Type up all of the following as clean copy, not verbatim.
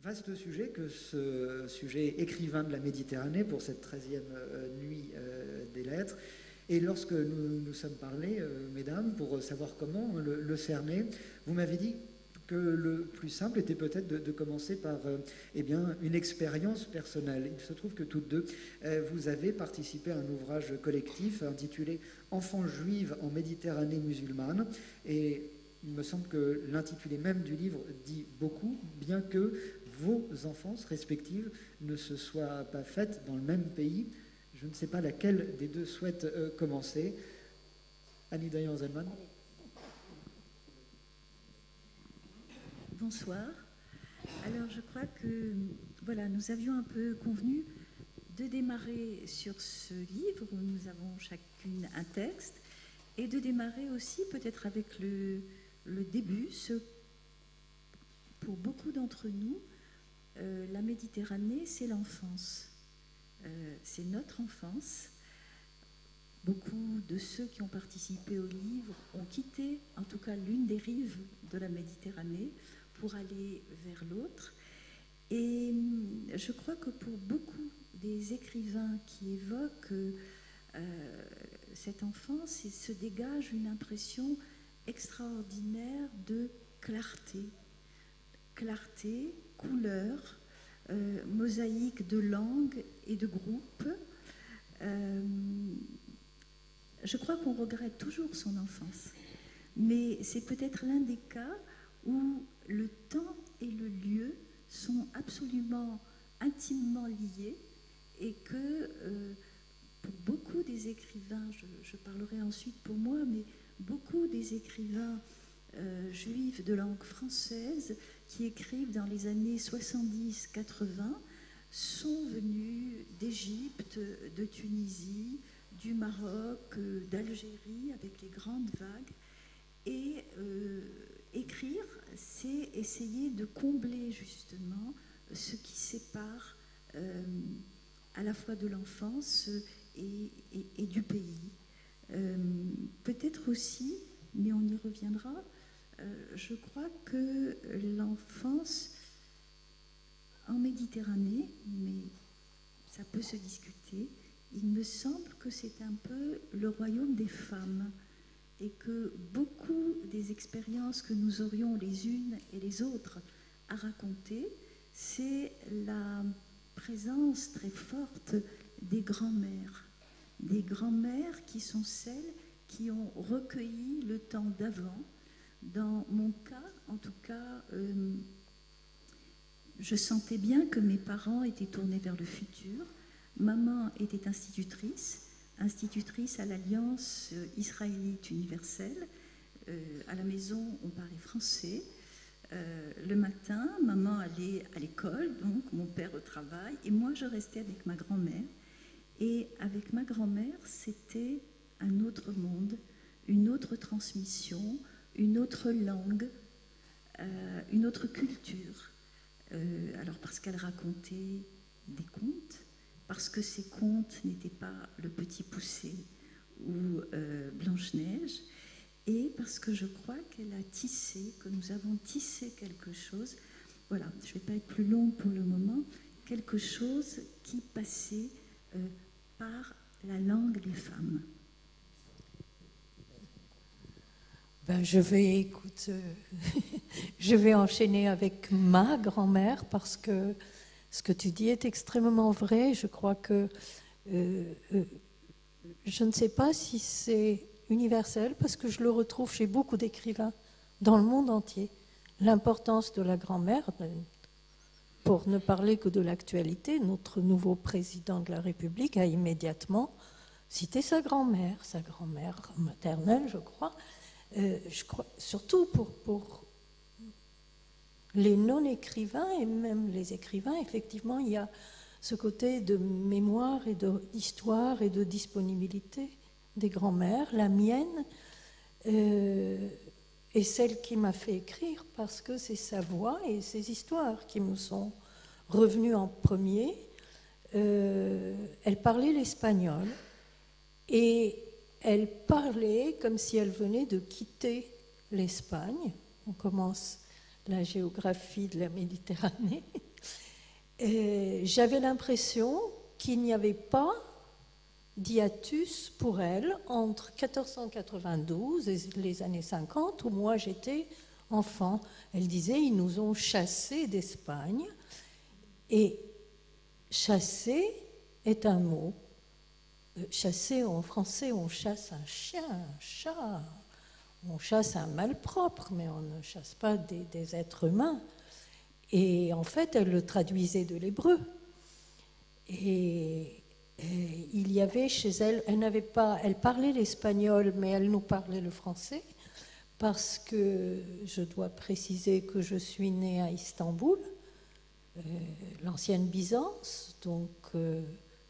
Vaste sujet que ce sujet écrivain de la Méditerranée pour cette 13e nuit des lettres. Et lorsque nous nous sommes parlé, mesdames, pour savoir comment le cerner, vous m'avez dit que le plus simple était peut-être de commencer par eh bien, une expérience personnelle. Il se trouve que toutes deux, vous avez participé à un ouvrage collectif intitulé « Enfants juives en Méditerranée musulmane ». Et il me semble que l'intitulé même du livre dit beaucoup, bien que vos enfances respectives ne se soient pas faites dans le même pays. Je ne sais pas laquelle des deux souhaite commencer. Annie Dayan-Zelman. Bonsoir. Alors je crois que voilà, nous avions un peu convenu de démarrer sur ce livre où nous avons chacune un texte et de démarrer aussi peut-être avec le début. Pour beaucoup d'entre nous, la Méditerranée, c'est l'enfance. C'est notre enfance. Beaucoup de ceux qui ont participé au livre ont quitté, en tout cas, l'une des rives de la Méditerranée pour aller vers l'autre. Et je crois que pour beaucoup des écrivains qui évoquent cette enfance, il se dégage une impression extraordinaire de clarté. Clarté, couleur, mosaïque de langues et de groupes. Je crois qu'on regrette toujours son enfance, mais c'est peut-être l'un des cas où le temps et le lieu sont absolument intimement liés et que pour beaucoup des écrivains, je parlerai ensuite pour moi, mais beaucoup des écrivains juifs de langue française qui écrivent dans les années 70-80 sont venus d'Égypte, de Tunisie, du Maroc, d'Algérie, avec les grandes vagues. Et écrire, c'est essayer de combler justement ce qui sépare à la fois de l'enfance et du pays. Peut-être aussi, mais on y reviendra, je crois que l'enfance en Méditerranée, mais ça peut se discuter, il me semble que c'est un peu le royaume des femmes et que beaucoup des expériences que nous aurions les unes et les autres à raconter, c'est la présence très forte des grands-mères qui sont celles qui ont recueilli le temps d'avant. Dans mon cas, en tout cas, je sentais bien que mes parents étaient tournés vers le futur. Maman était institutrice à l'Alliance israélite universelle. À la maison, on parlait français. Le matin, maman allait à l'école, donc mon père au travail, et moi, je restais avec ma grand-mère. Et avec ma grand-mère, c'était un autre monde, une autre transmission, une autre langue, une autre culture. Alors parce qu'elle racontait des contes, parce que ces contes n'étaient pas Le Petit Poucet ou Blanche-Neige, et parce que je crois qu'elle a tissé, que nous avons tissé quelque chose, voilà, je ne vais pas être plus longue pour le moment, quelque chose qui passait par la langue des femmes. Ben, je vais enchaîner avec ma grand-mère parce que ce que tu dis est extrêmement vrai. Je crois que je ne sais pas si c'est universel parce que je le retrouve chez beaucoup d'écrivains dans le monde entier. L'importance de la grand-mère, pour ne parler que de l'actualité, notre nouveau président de la République a immédiatement cité sa grand-mère maternelle, je crois, surtout pour les non-écrivains et même les écrivains. Effectivement, il y a ce côté de mémoire et d'histoire et de disponibilité des grands-mères. La mienne est celle qui m'a fait écrire parce que c'est sa voix et ses histoires qui me sont revenues en premier. Elle parlait l'espagnol et elle parlait comme si elle venait de quitter l'Espagne. On commence la géographie de la Méditerranée. J'avais l'impression qu'il n'y avait pas d'hiatus pour elle entre 1492 et les années 50 où moi j'étais enfant. Elle disait, ils nous ont chassés d'Espagne. Et chasser est un mot. Chasser en français, on chasse un chien, un chat, on chasse un malpropre, mais on ne chasse pas des êtres humains. Et en fait, elle le traduisait de l'hébreu. Et il y avait chez elle, elle parlait l'espagnol, mais elle nous parlait le français, parce que je dois préciser que je suis née à Istanbul, l'ancienne Byzance, donc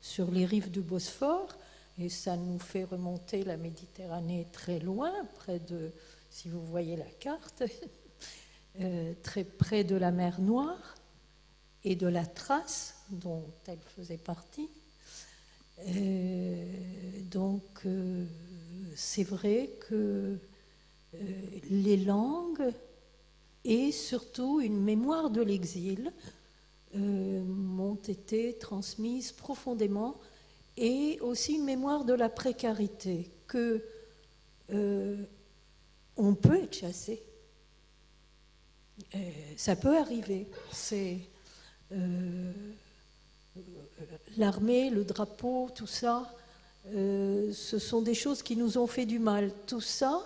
sur les rives du Bosphore, et ça nous fait remonter la Méditerranée très loin, près de, si vous voyez la carte, très près de la mer Noire et de la Thrace, dont elle faisait partie. Donc, c'est vrai que les langues et surtout une mémoire de l'exil m'ont été transmises profondément, et aussi une mémoire de la précarité, que on peut être chassé. Ça peut arriver. C'est l'armée, le drapeau, tout ça, ce sont des choses qui nous ont fait du mal. Tout ça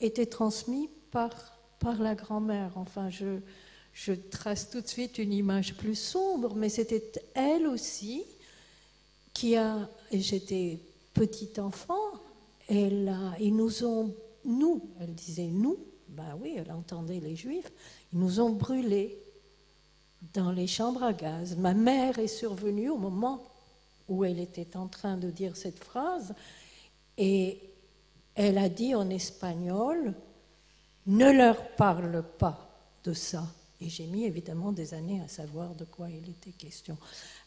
était transmis par la grand-mère. Enfin, je trace tout de suite une image plus sombre, mais c'était elle aussi qui a... Et j'étais petite enfant, ils nous ont... Nous, elle disait nous, ben oui, elle entendait les Juifs, ils nous ont brûlés dans les chambres à gaz. Ma mère est survenue au moment où elle était en train de dire cette phrase, et elle a dit en espagnol, ne leur parle pas de ça. Et j'ai mis évidemment des années à savoir de quoi il était question.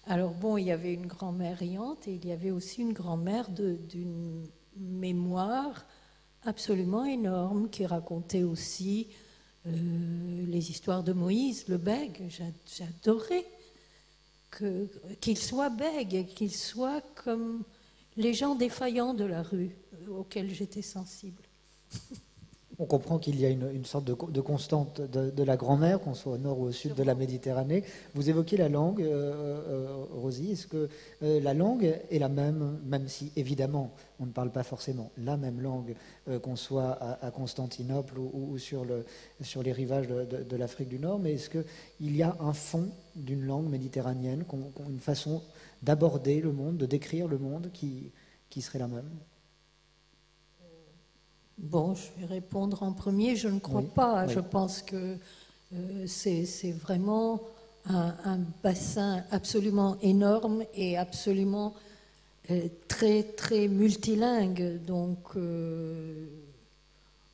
Alors bon, il y avait une grand-mère riante, et il y avait aussi une grand-mère d'une mémoire absolument énorme, qui racontait aussi les histoires de Moïse, le bègue. J'adorais qu'il soit bègue, et qu'il soit comme les gens défaillants de la rue, auxquels j'étais sensible. On comprend qu'il y a une sorte de constante de la grand-mère, qu'on soit au nord ou au sud de la Méditerranée. Vous évoquez la langue, Rosie. Est-ce que la langue est la même si, évidemment, on ne parle pas forcément la même langue, qu'on soit à Constantinople ou sur les rivages de l'Afrique du Nord, mais est-ce qu'il y a un fond d'une langue méditerranéenne, une façon d'aborder le monde, de décrire le monde qui serait la même ? Bon, je vais répondre en premier. Je ne crois pas. Oui. Je pense que c'est vraiment un bassin absolument énorme et absolument très, très multilingue. Donc,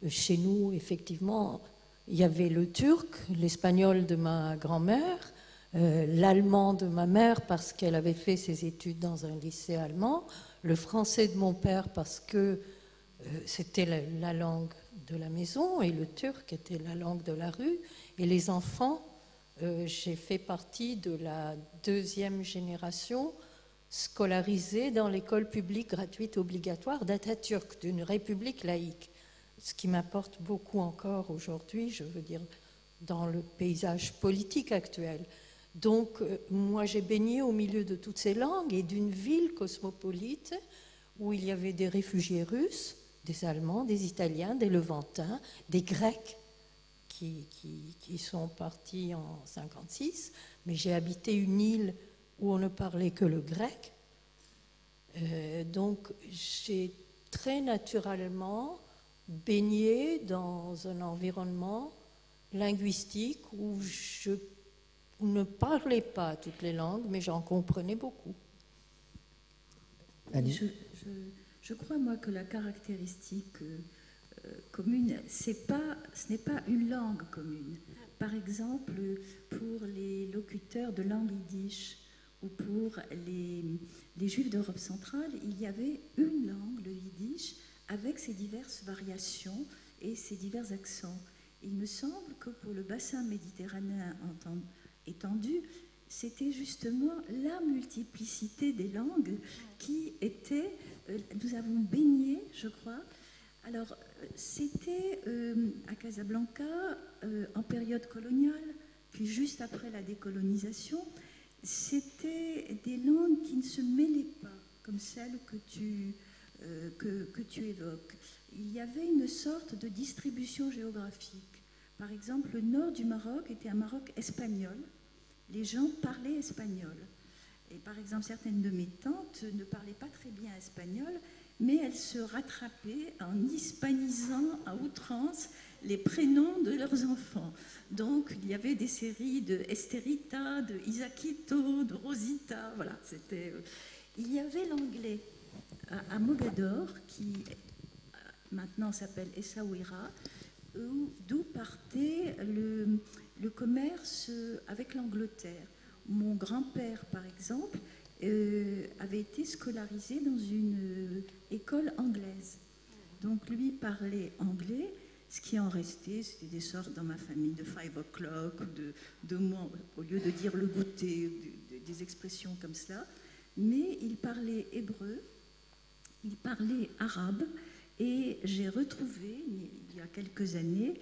chez nous, effectivement, il y avait le turc, l'espagnol de ma grand-mère, l'allemand de ma mère parce qu'elle avait fait ses études dans un lycée allemand, le français de mon père parce que c'était la langue de la maison, et le turc était la langue de la rue. Et les enfants, j'ai fait partie de la deuxième génération scolarisée dans l'école publique gratuite obligatoire d'Atatürk, d'une république laïque. Ce qui m'apporte beaucoup encore aujourd'hui, je veux dire, dans le paysage politique actuel. Donc, moi, j'ai baigné au milieu de toutes ces langues et d'une ville cosmopolite où il y avait des réfugiés russes, des Allemands, des Italiens, des Levantins, des Grecs qui sont partis en 1956, mais j'ai habité une île où on ne parlait que le grec. Donc j'ai très naturellement baigné dans un environnement linguistique où je ne parlais pas toutes les langues, mais j'en comprenais beaucoup. Annie ? Je crois, moi, que la caractéristique commune, ce n'est pas une langue commune. Par exemple, pour les locuteurs de langue yiddish ou pour les juifs d'Europe centrale, il y avait une langue, le yiddish, avec ses diverses variations et ses divers accents. Il me semble que pour le bassin méditerranéen étendu, c'était justement la multiplicité des langues qui était, nous avons baigné, je crois. Alors, c'était à Casablanca, en période coloniale, puis juste après la décolonisation, c'était des langues qui ne se mêlaient pas, comme celles que tu évoques. Il y avait une sorte de distribution géographique. Par exemple, le nord du Maroc était un Maroc espagnol. Les gens parlaient espagnol. Et par exemple, certaines de mes tantes ne parlaient pas très bien espagnol, mais elles se rattrapaient en hispanisant à outrance les prénoms de leurs enfants. Donc, il y avait des séries de Esterita, de Isaquito, de Rosita, voilà, c'était... Il y avait l'anglais à Mogador, qui maintenant s'appelle Essaouira, d'où partait le commerce avec l'Angleterre. Mon grand-père, par exemple, avait été scolarisé dans une école anglaise. Donc lui parlait anglais. Ce qui en restait, c'était des sortes dans ma famille de 5 o'clock, de mots, au lieu de dire le goûter, des expressions comme cela. Mais il parlait hébreu, il parlait arabe, et j'ai retrouvé, il y a quelques années,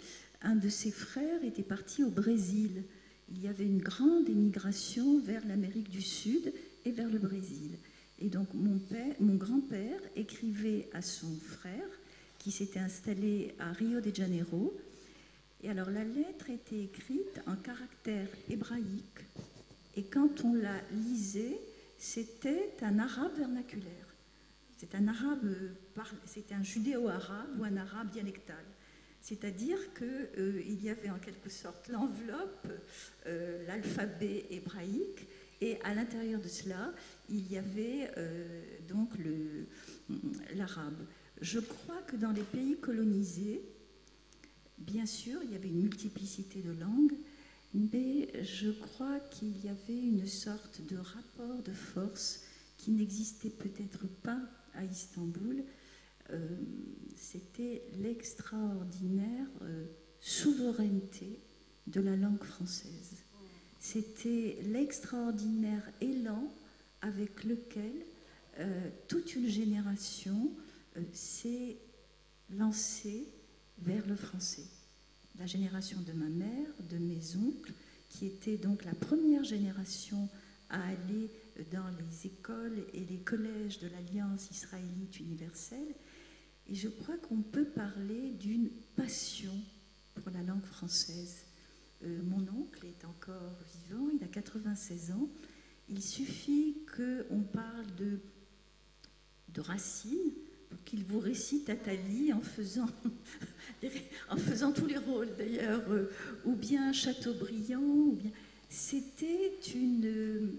un de ses frères était parti au Brésil. Il y avait une grande émigration vers l'Amérique du Sud et vers le Brésil. Et donc mon grand-père écrivait à son frère, qui s'était installé à Rio de Janeiro. Et alors la lettre était écrite en caractère hébraïque. Et quand on la lisait, c'était un arabe vernaculaire. C'était un judéo-arabe ou un arabe dialectal. C'est-à-dire qu'il y avait en quelque sorte l'enveloppe, l'alphabet hébraïque, et à l'intérieur de cela, il y avait donc l'arabe. Je crois que dans les pays colonisés, bien sûr, il y avait une multiplicité de langues, mais je crois qu'il y avait une sorte de rapport de force qui n'existait peut-être pas à Istanbul. C'était l'extraordinaire souveraineté de la langue française. C'était l'extraordinaire élan avec lequel toute une génération s'est lancée vers le français. La génération de ma mère, de mes oncles, qui était donc la première génération à aller dans les écoles et les collèges de l'Alliance israélite universelle. Et je crois qu'on peut parler d'une passion pour la langue française. Mon oncle est encore vivant, il a 96 ans. Il suffit qu'on parle de Racine pour qu'il vous récite Athalie en faisant tous les rôles d'ailleurs, ou bien Chateaubriand, ou bien... C'était une...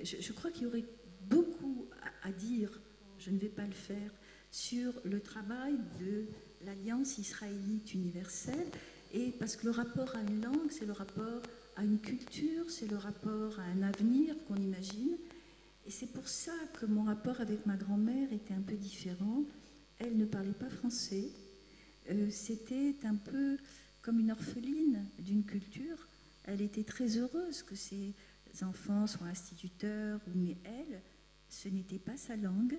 Je crois qu'il y aurait beaucoup à dire, je ne vais pas le faire, sur le travail de l'Alliance israélite universelle, et parce que le rapport à une langue, c'est le rapport à une culture, c'est le rapport à un avenir qu'on imagine, et c'est pour ça que mon rapport avec ma grand-mère était un peu différent. Elle ne parlait pas français, c'était un peu comme une orpheline d'une culture. Elle était très heureuse que ses enfants soient instituteurs, mais elle, ce n'était pas sa langue.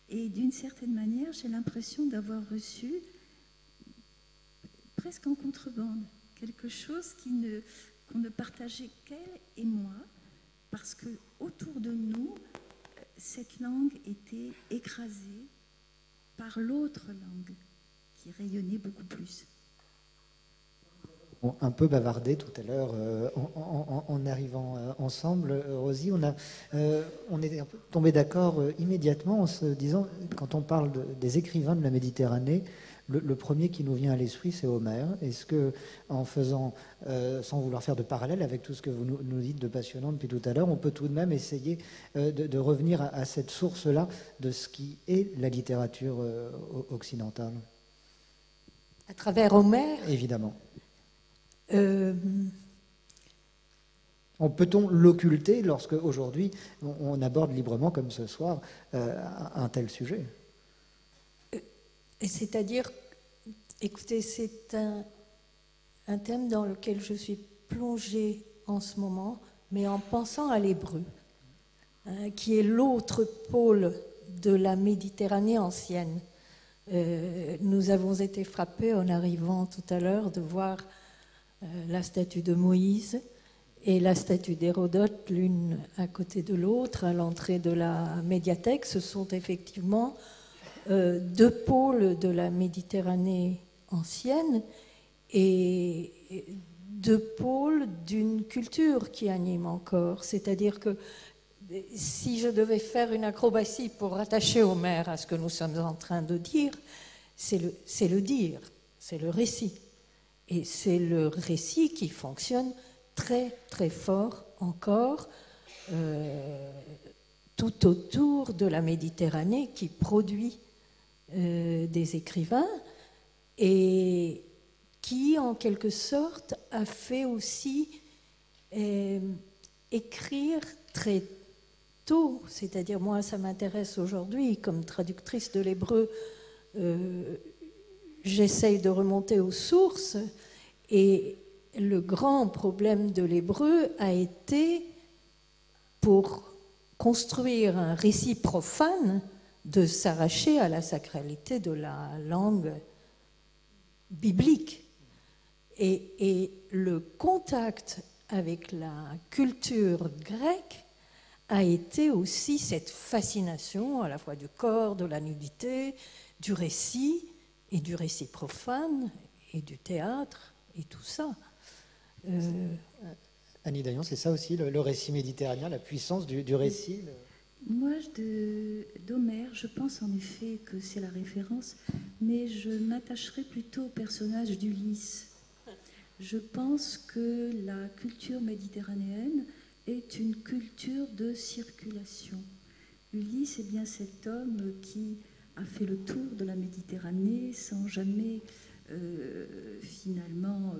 Et d'une certaine manière, j'ai l'impression d'avoir reçu, presque en contrebande, quelque chose qu'on ne partageait qu'elle et moi, parce que autour de nous, cette langue était écrasée par l'autre langue, qui rayonnait beaucoup plus. Un peu bavardé tout à l'heure en arrivant ensemble, Rosie, on est tombé d'accord immédiatement en se disant, quand on parle des écrivains de la Méditerranée, le premier qui nous vient à l'esprit, c'est Homère. Est-ce que, en faisant, sans vouloir faire de parallèle avec tout ce que vous nous dites de passionnant depuis tout à l'heure, on peut tout de même essayer de revenir à cette source-là de ce qui est la littérature occidentale? À travers Homère? Évidemment. Peut-on l'occulter lorsque aujourd'hui on aborde librement comme ce soir un tel sujet? C'est-à-dire, écoutez, c'est un thème dans lequel je suis plongée en ce moment mais en pensant à l'hébreu, qui est l'autre pôle de la Méditerranée ancienne. Nous avons été frappés en arrivant tout à l'heure de voir la statue de Moïse et la statue d'Hérodote, l'une à côté de l'autre, à l'entrée de la médiathèque. Ce sont effectivement deux pôles de la Méditerranée ancienne et deux pôles d'une culture qui anime encore. C'est-à-dire que si je devais faire une acrobatie pour rattacher Homère à ce que nous sommes en train de dire, c'est le dire, c'est le récit. Et c'est le récit qui fonctionne très très fort encore tout autour de la Méditerranée, qui produit des écrivains et qui en quelque sorte a fait aussi écrire très tôt, c'est-à-dire moi ça m'intéresse aujourd'hui comme traductrice de l'hébreu, j'essaye de remonter aux sources, et le grand problème de l'hébreu a été, pour construire un récit profane, de s'arracher à la sacralité de la langue biblique. Et le contact avec la culture grecque a été aussi cette fascination à la fois du corps, de la nudité, du récit, et du récit profane, et du théâtre, et tout ça. Annie Daillon, c'est ça aussi, le récit méditerranéen, la puissance du récit Moi, d'Homère, je pense en effet que c'est la référence, mais je m'attacherai plutôt au personnage d'Ulysse. Je pense que la culture méditerranéenne est une culture de circulation. Ulysse est bien cet homme qui a fait le tour de la Méditerranée sans jamais, finalement,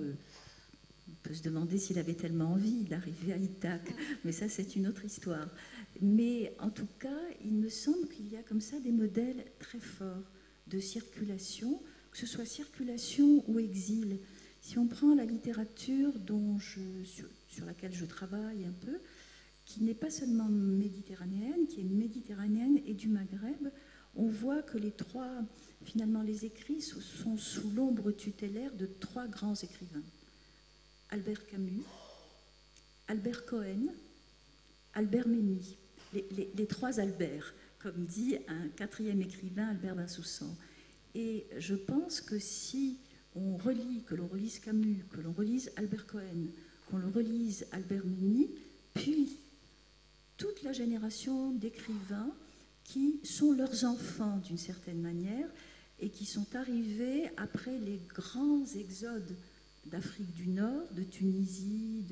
on peut se demander s'il avait tellement envie d'arriver à Ithaque, mais ça c'est une autre histoire. Mais en tout cas, il me semble qu'il y a comme ça des modèles très forts de circulation, que ce soit circulation ou exil. Si on prend la littérature sur laquelle je travaille un peu, qui n'est pas seulement méditerranéenne, qui est méditerranéenne et du Maghreb, on voit que finalement les écrits sont sous l'ombre tutélaire de trois grands écrivains. Albert Camus, Albert Cohen, Albert Memmi, les trois Albert, comme dit un quatrième écrivain, Albert Bensoussan. Et je pense que si que l'on relise Camus, que l'on relise Albert Cohen, qu'on le relise Albert Memmi, puis toute la génération d'écrivains qui sont leurs enfants d'une certaine manière et qui sont arrivés après les grands exodes d'Afrique du Nord, de Tunisie,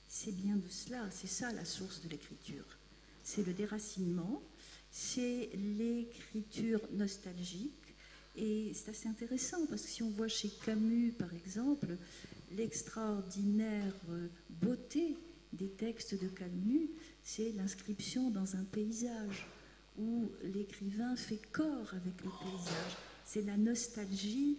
c'est bien de cela, c'est ça la source de l'écriture. C'est le déracinement, c'est l'écriture nostalgique, et c'est assez intéressant parce que si on voit chez Camus, par exemple, l'extraordinaire beauté des textes de Camus, c'est l'inscription dans un paysage où l'écrivain fait corps avec le paysage. C'est la nostalgie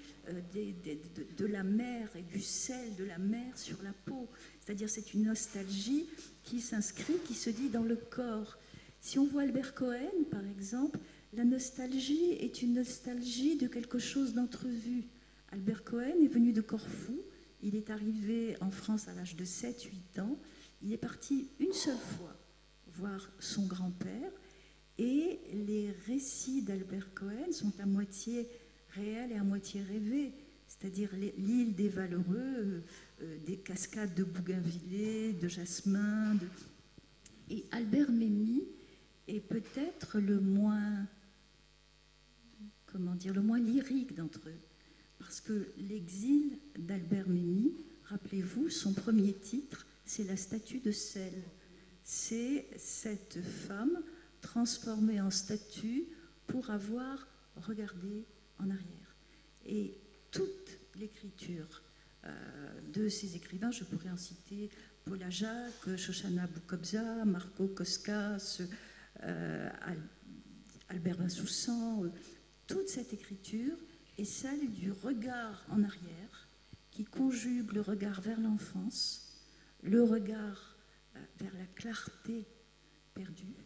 de la mer et du sel de la mer sur la peau. C'est-à-dire c'est une nostalgie qui s'inscrit, qui se dit dans le corps. Si on voit Albert Cohen, par exemple, la nostalgie est une nostalgie de quelque chose d'entrevu. Albert Cohen est venu de Corfou. Il est arrivé en France à l'âge de 7-8 ans. Il est parti une seule fois voir son grand-père. Et les récits d'Albert Cohen sont à moitié réels et à moitié rêvés. C'est-à-dire l'île des Valeureux, des cascades de Bougainvillé, de Jasmin. Et Albert Memmi est peut-être le moins lyrique d'entre eux. Parce que l'exil d'Albert Memmi, rappelez-vous, son premier titre, c'est La statue de sel. C'est cette femme transformée en statue pour avoir regardé en arrière. Et toute l'écriture de ces écrivains, je pourrais en citer Paul Ajac, Shoshana Boukobza, Marco Koskas, Albert Bensoussan, toute cette écriture est celle du regard en arrière qui conjugue le regard vers l'enfance, le regard vers la clarté perdue,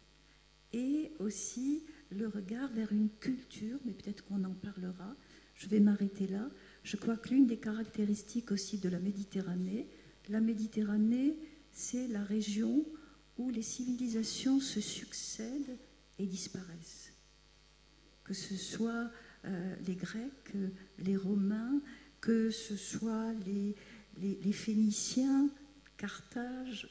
et aussi le regard vers une culture, mais peut-être qu'on en parlera. Je vais m'arrêter là. Je crois que l'une des caractéristiques aussi de la Méditerranée, c'est la région où les civilisations se succèdent et disparaissent. Que ce soit les Grecs, les Romains, que ce soit les Phéniciens, Carthage.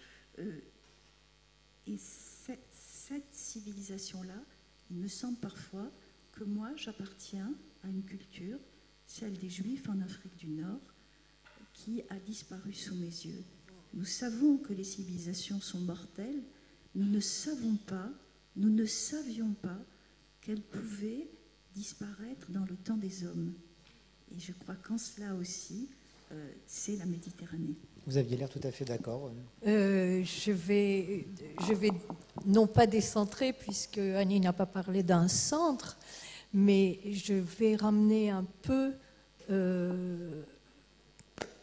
Et cette civilisation-là, il me semble parfois que moi, j'appartiens à une culture, celle des Juifs en Afrique du Nord, qui a disparu sous mes yeux. Nous savons que les civilisations sont mortelles, nous ne savions pas qu'elles pouvaient disparaître dans le temps des hommes. Et je crois qu'en cela aussi, c'est la Méditerranée. Vous aviez l'air tout à fait d'accord. Je vais non pas décentrer, puisque Annie n'a pas parlé d'un centre, mais je vais ramener un peu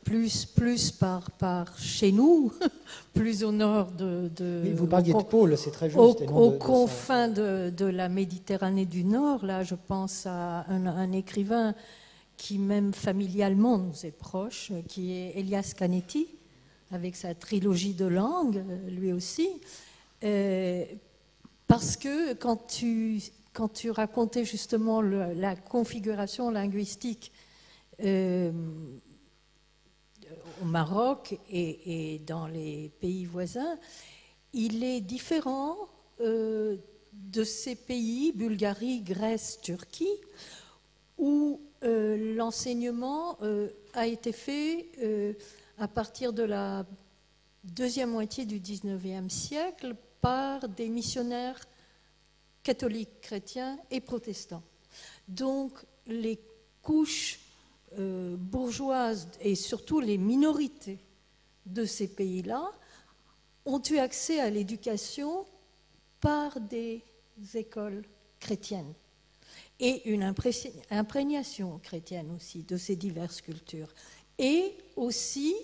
plus par chez nous, plus au nord Mais vous parliez de pôle, c'est très juste. Aux confins de la Méditerranée du Nord. Là, je pense à un écrivain qui, même familialement, nous est proche, qui est Elias Canetti, avec sa trilogie de langues, lui aussi. Parce que quand tu racontais justement la configuration linguistique au Maroc et dans les pays voisins, il est différent de ces pays, Bulgarie, Grèce, Turquie, où l'enseignement a été fait à partir de la deuxième moitié du XIXe siècle par des missionnaires catholiques, chrétiens et protestants. Donc les couches bourgeoises et surtout les minorités de ces pays-là ont eu accès à l'éducation par des écoles chrétiennes et une imprégnation chrétienne aussi de ces diverses cultures, et aussi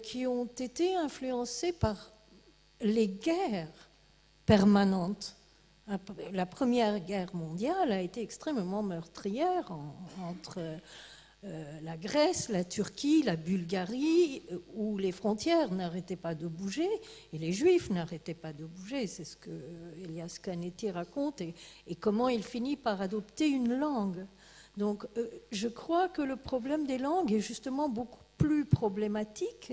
qui ont été influencées par les guerres permanentes. La Première Guerre mondiale a été extrêmement meurtrière entre la Grèce, la Turquie, la Bulgarie, où les frontières n'arrêtaient pas de bouger et les Juifs n'arrêtaient pas de bouger. C'est ce que Elias Canetti raconte, et comment il finit par adopter une langue. Donc je crois que le problème des langues est justement beaucoup plus problématique,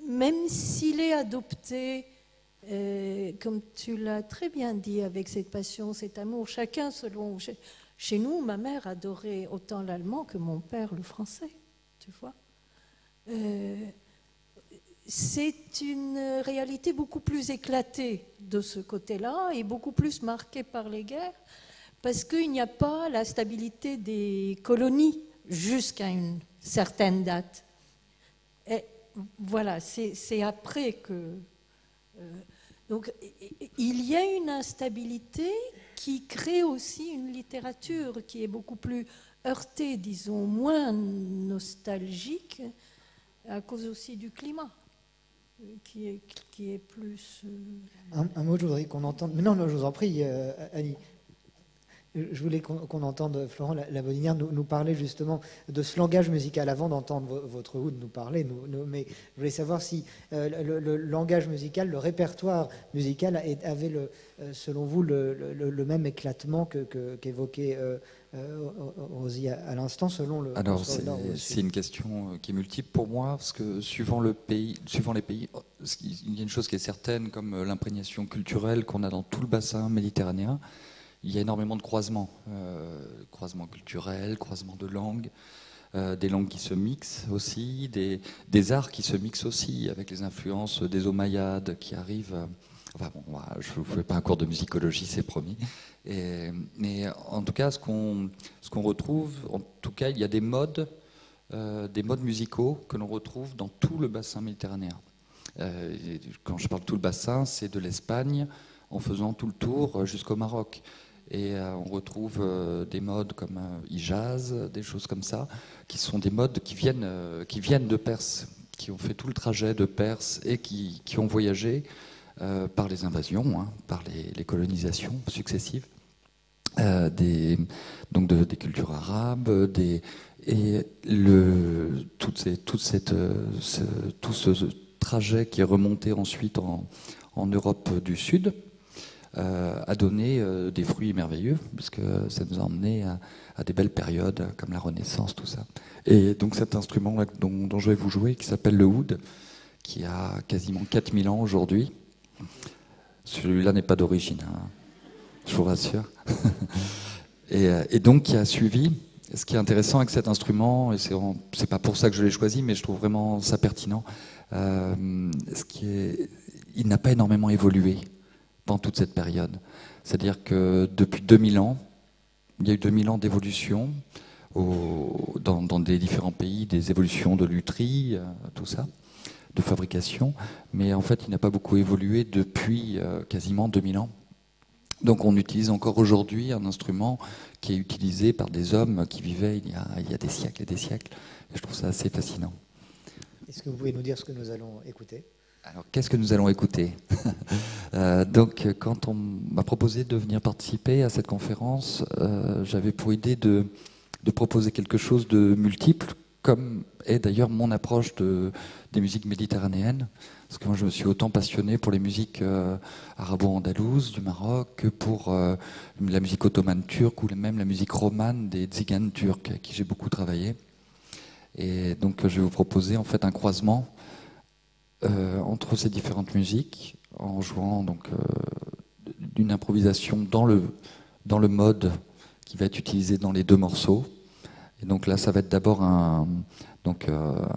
même s'il est adopté, comme tu l'as très bien dit, avec cette passion, cet amour, chacun selon... Chez nous, ma mère adorait autant l'allemand que mon père le français, tu vois. C'est une réalité beaucoup plus éclatée de ce côté-là et beaucoup plus marquée par les guerres, parce qu'il n'y a pas la stabilité des colonies jusqu'à une certaine date. Et voilà, c'est après que... donc, il y a une instabilité qui crée aussi une littérature qui est beaucoup plus heurtée, disons, moins nostalgique, à cause aussi du climat, qui est plus... Un mot, je voudrais qu'on entende... Mais non, je vous en prie, Annie. Je voulais qu'on entende Florent Labonnière nous parler justement de ce langage musical. Avant d'entendre votre oud nous parler, mais je voulais savoir si le langage musical, le répertoire musical avait, selon vous, le même éclatement qu'évoquait Rosie à l'instant, selon le... Alors, c'est une question qui est multiple pour moi, parce que suivant les pays, il y a une chose qui est certaine, comme l'imprégnation culturelle qu'on a dans tout le bassin méditerranéen. Il y a énormément de croisements culturels, croisements de langues, des langues qui se mixent aussi, des arts qui se mixent aussi, avec les influences des Omeyyades qui arrivent. Enfin bon, je ne vous fais pas un cours de musicologie, c'est promis. Mais en tout cas, ce qu'on retrouve, en tout cas, il y a des modes musicaux que l'on retrouve dans tout le bassin méditerranéen. Quand je parle de tout le bassin, c'est de l'Espagne, en faisant tout le tour jusqu'au Maroc. Et on retrouve des modes comme Hijaz, des choses comme ça, qui sont des modes qui viennent de Perse, qui ont fait tout le trajet de Perse et qui ont voyagé par les invasions, hein, par les colonisations successives, des cultures arabes, et tout ce trajet qui est remonté ensuite en Europe du Sud a donné des fruits merveilleux, parce que ça nous a emmené à des belles périodes comme la Renaissance, tout ça. Et donc cet instrument là, dont je vais vous jouer, qui s'appelle le oud, qui a quasiment 4000 ans aujourd'hui. Celui-là n'est pas d'origine, hein, je vous rassure. et donc qui a suivi. Ce qui est intéressant avec cet instrument, et c'est pas pour ça que je l'ai choisi, mais je trouve vraiment ça pertinent, il n'a pas énormément évolué pendant toute cette période. C'est-à-dire que depuis 2000 ans, il y a eu 2000 ans d'évolution dans des différents pays, des évolutions de lutherie, tout ça, de fabrication, mais en fait il n'a pas beaucoup évolué depuis quasiment 2000 ans. Donc on utilise encore aujourd'hui un instrument qui est utilisé par des hommes qui vivaient il y a des siècles et des siècles. Et je trouve ça assez fascinant. Est-ce que vous pouvez nous dire ce que nous allons écouter ? Alors qu'est-ce que nous allons écouter ? Donc quand on m'a proposé de venir participer à cette conférence, j'avais pour idée de proposer quelque chose de multiple, comme est d'ailleurs mon approche des musiques méditerranéennes. Parce que moi, je me suis autant passionné pour les musiques arabo-andalouses du Maroc que pour la musique ottomane turque ou même la musique romane des tziganes turcs, avec qui j'ai beaucoup travaillé. Et donc, je vais vous proposer en fait un croisement entre ces différentes musiques, en jouant donc d'une improvisation dans le mode qui va être utilisé dans les deux morceaux. Et donc là, ça va être d'abord un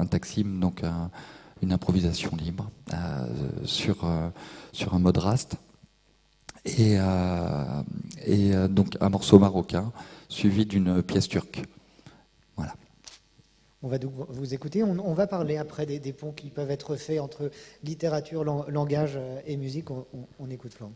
taksim, donc une improvisation libre sur un mode rast, et donc un morceau marocain suivi d'une pièce turque. Voilà. On va donc vous écouter. On va parler après des ponts qui peuvent être faits entre littérature, langage et musique. On écoute Florent.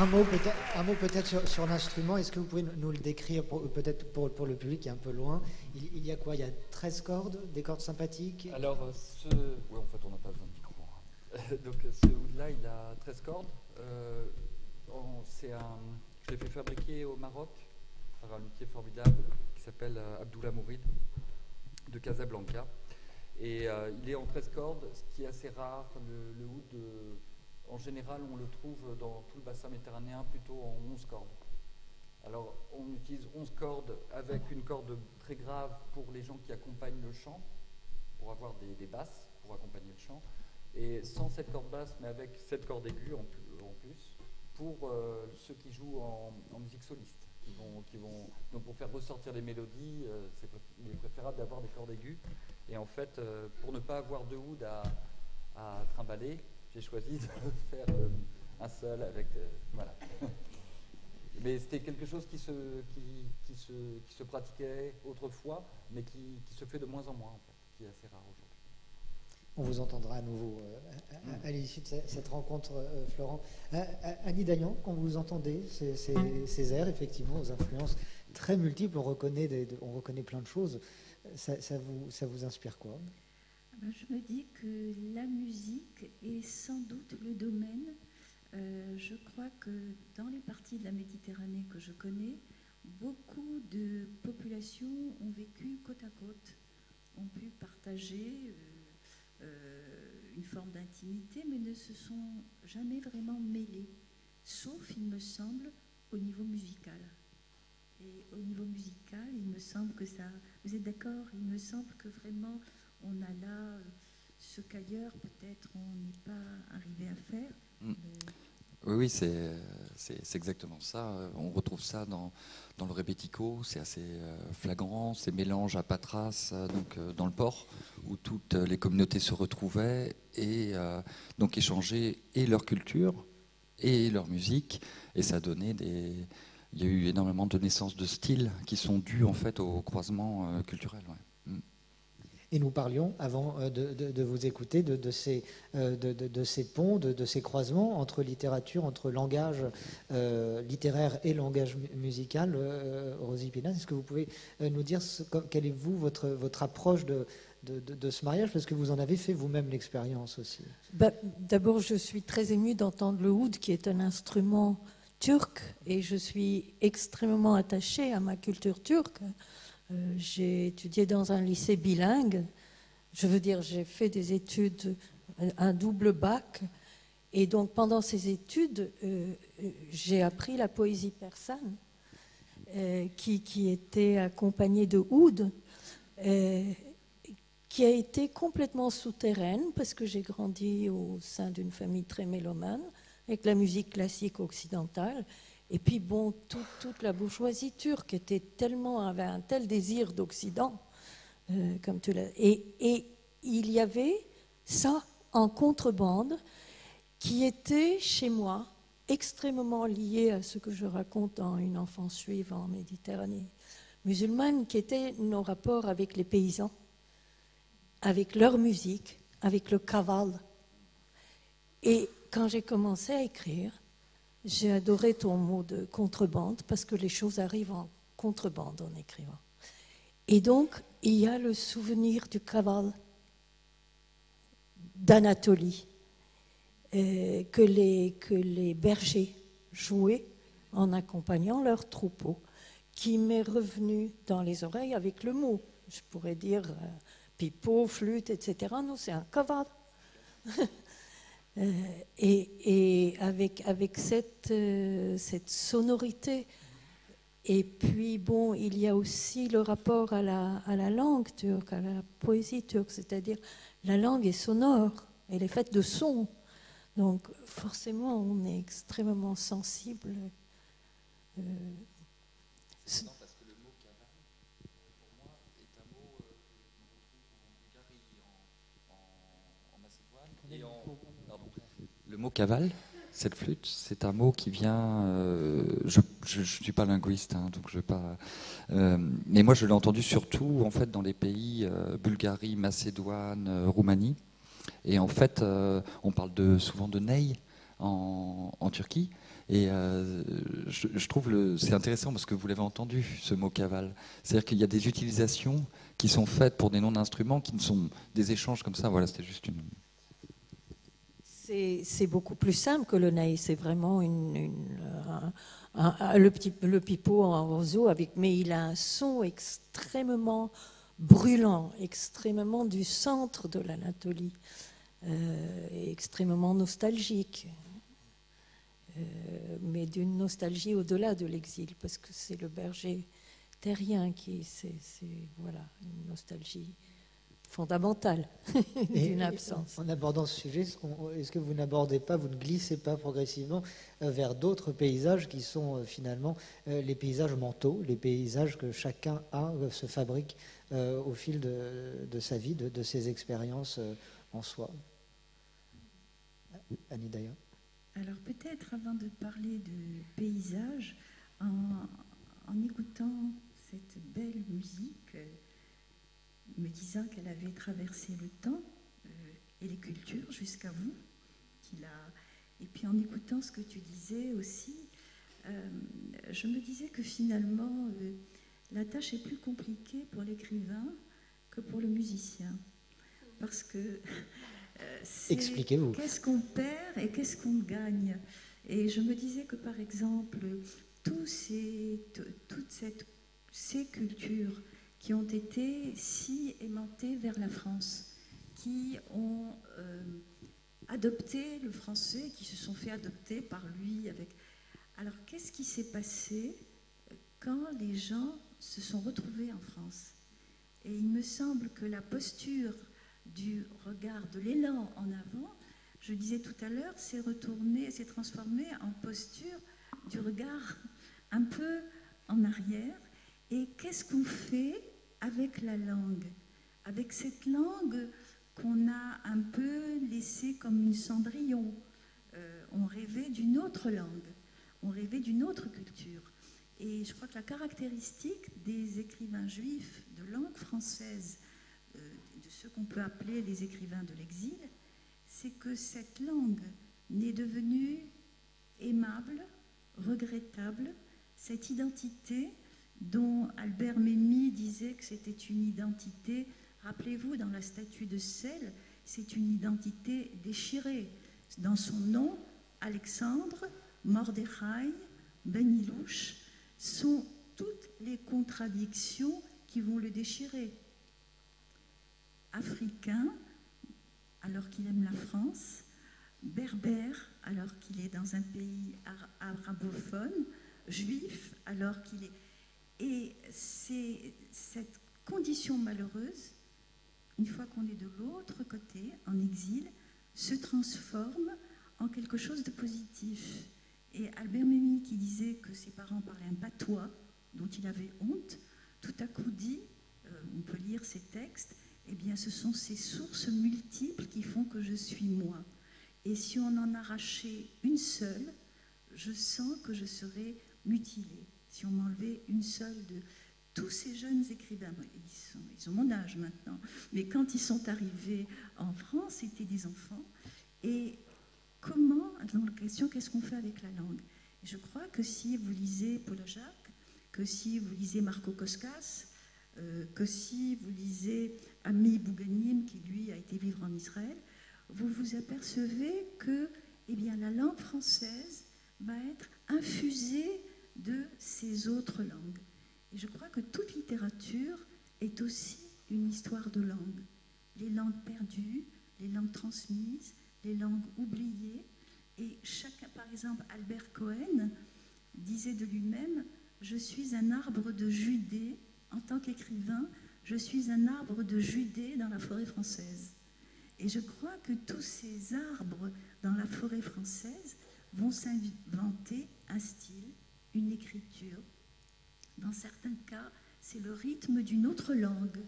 un mot peut-être sur l'instrument. Est-ce que vous pouvez nous le décrire, peut-être pour le public qui est un peu loin? Il y a quoi? Il y a 13 cordes, des cordes sympathiques? Alors, oui, en fait, on n'a pas besoin de micro. Donc, ce oud-là, il a 13 cordes. Je l'ai fait fabriquer au Maroc par un luthier formidable qui s'appelle Abdullah Mourid de Casablanca. Et il est en 13 cordes, ce qui est assez rare. Le oud, en général, on le trouve dans tout le bassin méditerranéen plutôt en 11 cordes. Alors, on utilise 11 cordes avec une corde très grave pour les gens qui accompagnent le chant, pour avoir des basses pour accompagner le chant, et sans cette corde basse, mais avec cette corde aiguë en plus, pour ceux qui jouent en musique soliste. Donc pour faire ressortir les mélodies, il est préférable d'avoir des cordes aiguës. Et en fait, pour ne pas avoir deux ouds à trimballer, j'ai choisi de faire un seul avec... voilà. Mais c'était quelque chose qui se pratiquait autrefois, mais qui se fait de moins en moins, en fait, qui est assez rare aujourd'hui. On vous entendra à nouveau à l'issue de cette rencontre, Florent. Annie Dagnan, quand vous entendez ces airs, effectivement, aux influences très multiples, on reconnaît plein de choses. Ça vous inspire quoi? Je me dis que la musique est sans doute le domaine. Je crois que dans les parties de la Méditerranée que je connais, beaucoup de populations ont vécu côte à côte, ont pu partager une forme d'intimité, mais ne se sont jamais vraiment mêlées, sauf, il me semble, au niveau musical. Et au niveau musical, il me semble que ça... Vous êtes d'accord? Il me semble que vraiment, on a là ce qu'ailleurs, peut-être, on n'est pas arrivé à faire. Oui, c'est exactement ça. On retrouve ça dans le répético, c'est assez flagrant, ces mélanges à Patras, donc dans le port, où toutes les communautés se retrouvaient et donc échangeaient et leur culture et leur musique, et ça donnait il y a eu énormément de naissances de styles qui sont dues en fait au croisement culturel. Ouais. Et nous parlions, avant de vous écouter, de ces ponts, de ces croisements entre littérature, entre langage littéraire et langage musical. Rosie Pinas, est-ce que vous pouvez nous dire quelle est votre approche de ce mariage, parce que vous en avez fait vous-même l'expérience aussi? D'abord, je suis très émue d'entendre le oud, qui est un instrument turc, et je suis extrêmement attachée à ma culture turque. J'ai étudié dans un lycée bilingue. Je veux dire, j'ai fait des études, un double bac. Et donc, pendant ces études, j'ai appris la poésie persane, qui était accompagnée de oud, qui a été complètement souterraine, parce que j'ai grandi au sein d'une famille très mélomane, avec la musique classique occidentale. Et puis, bon, toute la bourgeoisie turque avait un tel désir d'Occident, comme tu l'as. Et il y avait ça en contrebande, qui était, chez moi, extrêmement lié à ce que je raconte dans Une enfance juive en Méditerranée musulmane, qui étaient nos rapports avec les paysans, avec leur musique, avec le kaval. Et quand j'ai commencé à écrire, j'ai adoré ton mot de contrebande, parce que les choses arrivent en contrebande en écrivant. Et donc, il y a le souvenir du kaval d'Anatolie, que les bergers jouaient en accompagnant leurs troupeaux, qui m'est revenu dans les oreilles avec le mot. Je pourrais dire pipeau, flûte, etc. Non, c'est un kaval. Et avec cette sonorité. Et puis, bon, il y a aussi le rapport à la langue turque, à la poésie turque, c'est-à-dire la langue est sonore, elle est faite de sons. Donc, forcément, on est extrêmement sensible. C'est parce que le mot kaval, pour moi, est un mot qu'on retrouve en Bulgarie, en Macédoine et pardon. Le mot kaval, cette flûte, c'est un mot qui vient... je ne suis pas linguiste, hein, donc je vais pas... mais moi, je l'ai entendu surtout en fait, dans les pays Bulgarie, Macédoine, Roumanie. Et en fait, on parle souvent de ney en Turquie. Et je trouve c'est intéressant parce que vous l'avez entendu, ce mot cavale. C'est-à-dire qu'il y a des utilisations qui sont faites pour des noms d'instruments qui ne sont des échanges comme ça. Voilà, c'était juste une... C'est beaucoup plus simple que le naïf. C'est vraiment le pipeau en roseau, mais il a un son extrêmement brûlant, extrêmement du centre de l'Anatolie, extrêmement nostalgique. Mais d'une nostalgie au-delà de l'exil, parce que c'est le berger terrien c'est voilà, une nostalgie fondamentale d'une absence. En abordant ce sujet, est-ce que vous n'abordez pas, vous ne glissez pas progressivement vers d'autres paysages qui sont finalement les paysages mentaux, les paysages que chacun se fabrique au fil de sa vie, de ses expériences en soi? Annie Dayan. Alors peut-être avant de parler de paysage, en écoutant cette belle musique, me disant qu'elle avait traversé le temps et les cultures jusqu'à vous, et puis en écoutant ce que tu disais aussi, je me disais que finalement la tâche est plus compliquée pour l'écrivain que pour le musicien, parce que expliquez-vous. Qu'est-ce qu'on perd et qu'est-ce qu'on gagne? Et je me disais que par exemple, toutes ces cultures qui ont été si aimantées vers la France, qui ont adopté le français, qui se sont fait adopter par lui. Alors qu'est-ce qui s'est passé quand les gens se sont retrouvés en France? Et il me semble que la posture du regard, de l'élan en avant, je disais tout à l'heure, s'est transformé en posture du regard un peu en arrière. Et qu'est-ce qu'on fait avec la langue? Avec cette langue qu'on a un peu laissée comme une cendrillon. On rêvait d'une autre langue, on rêvait d'une autre culture. Et je crois que la caractéristique des écrivains juifs de langue française, de ceux qu'on peut appeler les écrivains de l'exil, c'est que cette langue n'est devenue aimable, regrettable, cette identité dont Albert Memmi disait que c'était une identité, rappelez-vous, dans la statue de Celle, c'est une identité déchirée. Dans son nom, Alexandre, Mordechai, Ben Ilouche sont toutes les contradictions qui vont le déchirer. Africain, alors qu'il aime la France, berbère, alors qu'il est dans un pays arabophone, juif, alors qu'il est... Et c'est cette condition malheureuse, une fois qu'on est de l'autre côté, en exil, se transforme en quelque chose de positif. Et Albert Memmi, qui disait que ses parents parlaient un patois dont il avait honte, tout à coup dit, on peut lire ses textes, eh bien ce sont ces sources multiples qui font que je suis moi. Et si on en arrachait une seule, je sens que je serais mutilée. Si on m'enlevait une seule de tous ces jeunes écrivains, ils ont mon âge maintenant, mais quand ils sont arrivés en France, c'était des enfants. Et comment, dans la question, qu'est-ce qu'on fait avec la langue? Et je crois que si vous lisez Paul Jacques, que si vous lisez Marco Koskas, que si vous lisez Ami Bouganim, qui lui a été vivre en Israël, vous vous apercevez que bien, la langue française va être infusée de ces autres langues. Et je crois que toute littérature est aussi une histoire de langue. Les langues perdues, les langues transmises, les langues oubliées. Et chacun, par exemple, Albert Cohen disait de lui-même « Je suis un arbre de Judée, en tant qu'écrivain, je suis un arbre de Judée dans la forêt française. » Et je crois que tous ces arbres dans la forêt française vont s'inventer un style, une écriture. Dans certains cas, c'est le rythme d'une autre langue.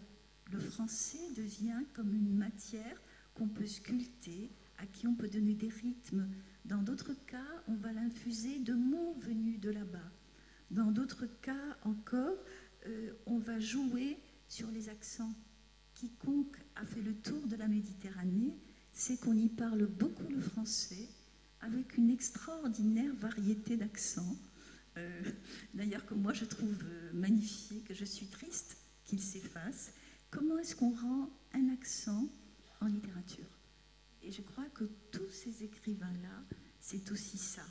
Le français devient comme une matière qu'on peut sculpter, à qui on peut donner des rythmes. Dans d'autres cas, on va l'infuser de mots venus de là-bas. Dans d'autres cas encore, on va jouer sur les accents. Quiconque a fait le tour de la Méditerranée sait qu'on y parle beaucoup le français, avec une extraordinaire variété d'accents. D'ailleurs, que moi je trouve magnifique. Je suis triste qu'il s'efface. Comment est-ce qu'on rend un accent en littérature? Et je crois que tous ces écrivains-là, c'est aussi ça.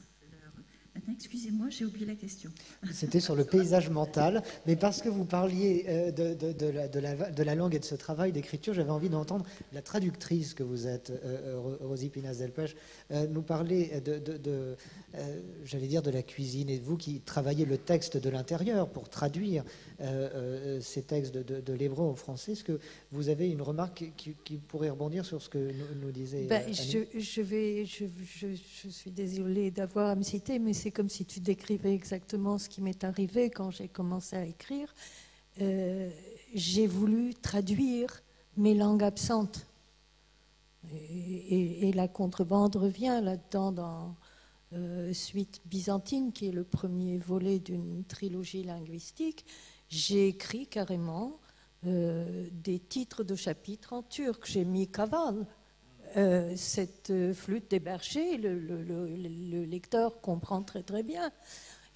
Maintenant, excusez-moi, j'ai oublié la question. C'était sur le paysage mental, mais parce que vous parliez de la langue et de ce travail d'écriture, j'avais envie d'entendre la traductrice que vous êtes, Rosie Pinas-Delpech, nous parler j'allais dire, de la cuisine, et vous qui travaillez le texte de l'intérieur pour traduire ces textes de l'hébreu au français. Est-ce que vous avez une remarque qui pourrait rebondir sur ce que nous disait Annie? Je suis désolée d'avoir à me citer, mais c'est comme si tu décrivais exactement ce qui m'est arrivé quand j'ai commencé à écrire. J'ai voulu traduire mes langues absentes. Et la contrebande revient là-dedans dans Suite byzantine, qui est le premier volet d'une trilogie linguistique. J'ai écrit carrément des titres de chapitres en turc. J'ai mis Kaval. Cette flûte des bergers, le lecteur comprend très très bien.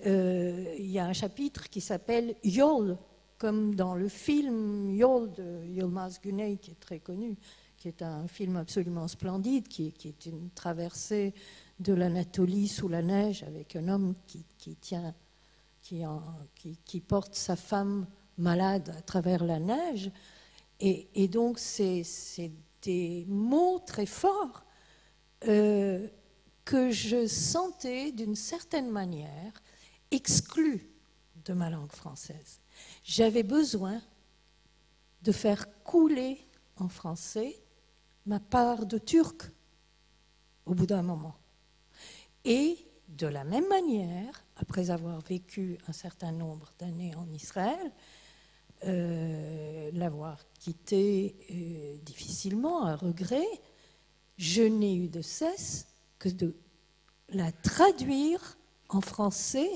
Il y a un chapitre qui s'appelle Yol, comme dans le film Yol de Yılmaz Güney, qui est très connu, qui est un film absolument splendide, qui est une traversée de l'Anatolie sous la neige avec un homme qui porte sa femme malade à travers la neige. Et donc c'est des mots très forts que je sentais d'une certaine manière exclus de ma langue française. J'avais besoin de faire couler en français ma part de turc au bout d'un moment. Et de la même manière, après avoir vécu un certain nombre d'années en Israël, l'avoir quitté difficilement, à regret, je n'ai eu de cesse que de la traduire en français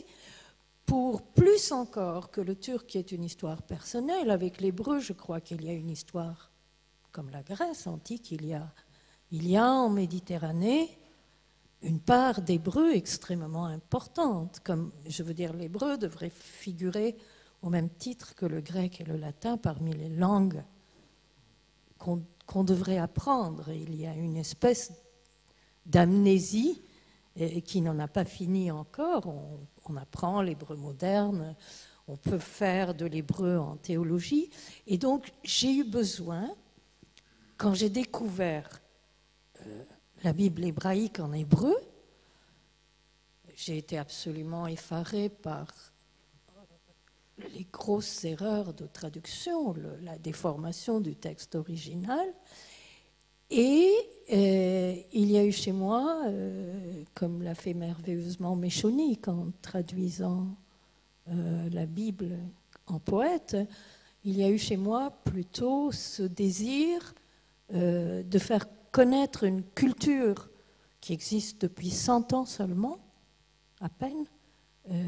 pour plus encore que le turc, qui est une histoire personnelle. Avec l'hébreu, je crois qu'il y a une histoire comme la Grèce antique. Il y a en Méditerranée une part d'hébreu extrêmement importante. Comme, je veux dire, l'hébreu devrait figurer au même titre que le grec et le latin parmi les langues qu'on devrait apprendre. Et il y a une espèce d'amnésie qui n'en a pas fini encore. On apprend l'hébreu moderne, on peut faire de l'hébreu en théologie. Et donc, j'ai eu besoin, quand j'ai découvert la Bible hébraïque en hébreu, j'ai été absolument effarée par les grosses erreurs de traduction, la déformation du texte original. Et il y a eu chez moi, comme l'a fait merveilleusement Méchonique en traduisant la Bible en poète, il y a eu chez moi plutôt ce désir de faire connaître une culture qui existe depuis 100 ans seulement, à peine,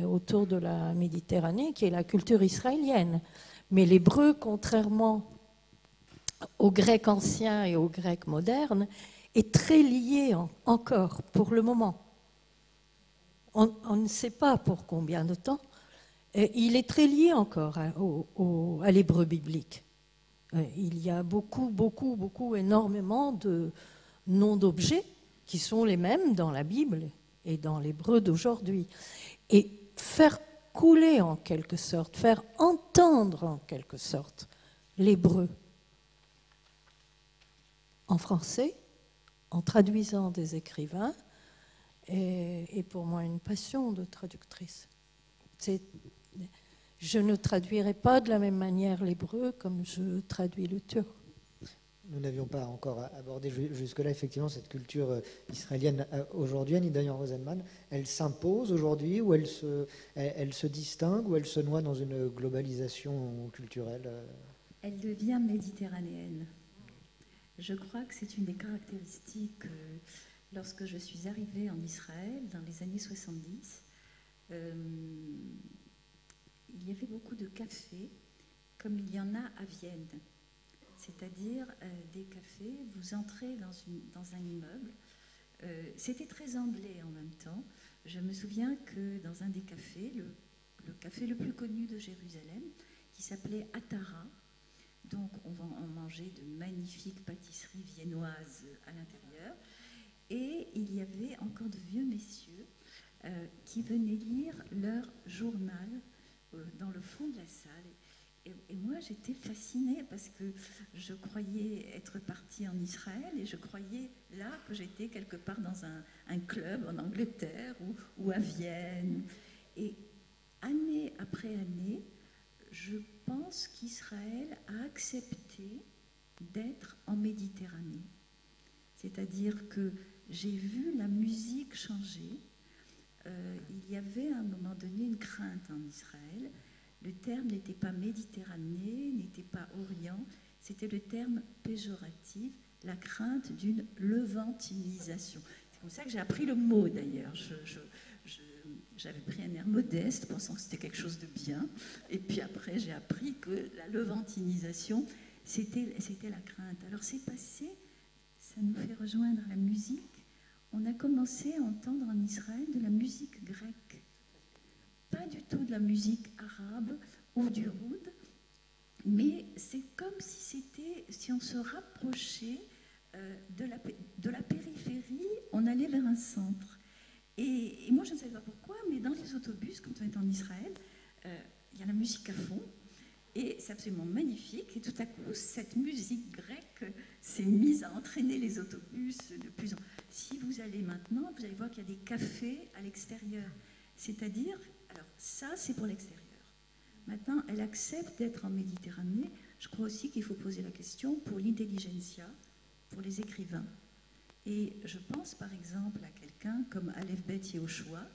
autour de la Méditerranée, qui est la culture israélienne. Mais l'hébreu, contrairement au grec ancien et au grec moderne, est très lié encore pour le moment. On ne sait pas pour combien de temps. Il est très lié encore à l'hébreu biblique. Il y a énormément de noms d'objets qui sont les mêmes dans la Bible et dans l'hébreu d'aujourd'hui. Et faire couler en quelque sorte, faire entendre en quelque sorte l'hébreu en français, en traduisant des écrivains, est pour moi une passion de traductrice. Je ne traduirai pas de la même manière l'hébreu comme je traduis le turc. Nous n'avions pas encore abordé jusque-là, effectivement, cette culture israélienne aujourd'hui. Annie Dayan-Rosenman, elle s'impose aujourd'hui ou elle se distingue ou elle se noie dans une globalisation culturelle? Elle devient méditerranéenne. Je crois que c'est une des caractéristiques. Lorsque je suis arrivée en Israël, dans les années 70, il y avait beaucoup de cafés, comme il y en a à Vienne. C'est-à-dire des cafés, vous entrez dans un immeuble C'était très anglais en même temps. Je me souviens que dans un des cafés, le café le plus connu de Jérusalem, qui s'appelait Atara, donc on mangeait de magnifiques pâtisseries viennoises à l'intérieur, et il y avait encore de vieux messieurs qui venaient lire leur journal dans le fond de la salle. Et moi, j'étais fascinée parce que je croyais être partie en Israël et je croyais là que j'étais quelque part dans un club en Angleterre ou à Vienne. Et année après année, je pense qu'Israël a accepté d'être en Méditerranée. C'est-à-dire que j'ai vu la musique changer. Il y avait à un moment donné une crainte en Israël. Le terme n'était pas Méditerranée, n'était pas Orient, c'était le terme péjoratif, la crainte d'une levantinisation. C'est comme ça que j'ai appris le mot d'ailleurs. J'avais pris un air modeste, pensant que c'était quelque chose de bien, et puis après j'ai appris que la levantinisation, c'était la crainte. Alors c'est passé, ça nous fait rejoindre la musique. On a commencé à entendre en Israël de la musique grecque. Pas du tout de la musique arabe ou du oud, mais c'est comme si on se rapprochait de la périphérie, on allait vers un centre. Et moi, je ne savais pas pourquoi, mais dans les autobus, quand on est en Israël, il y a la musique à fond, et c'est absolument magnifique. Et tout à coup, cette musique grecque s'est mise à entraîner les autobus de plus en plus. Si vous allez maintenant, vous allez voir qu'il y a des cafés à l'extérieur. C'est-à-dire, alors ça, c'est pour l'extérieur. Maintenant, elle accepte d'être en Méditerranée. Je crois aussi qu'il faut poser la question pour l'intelligentsia, pour les écrivains. Et je pense par exemple à quelqu'un comme Aleph Bet Yehoshua,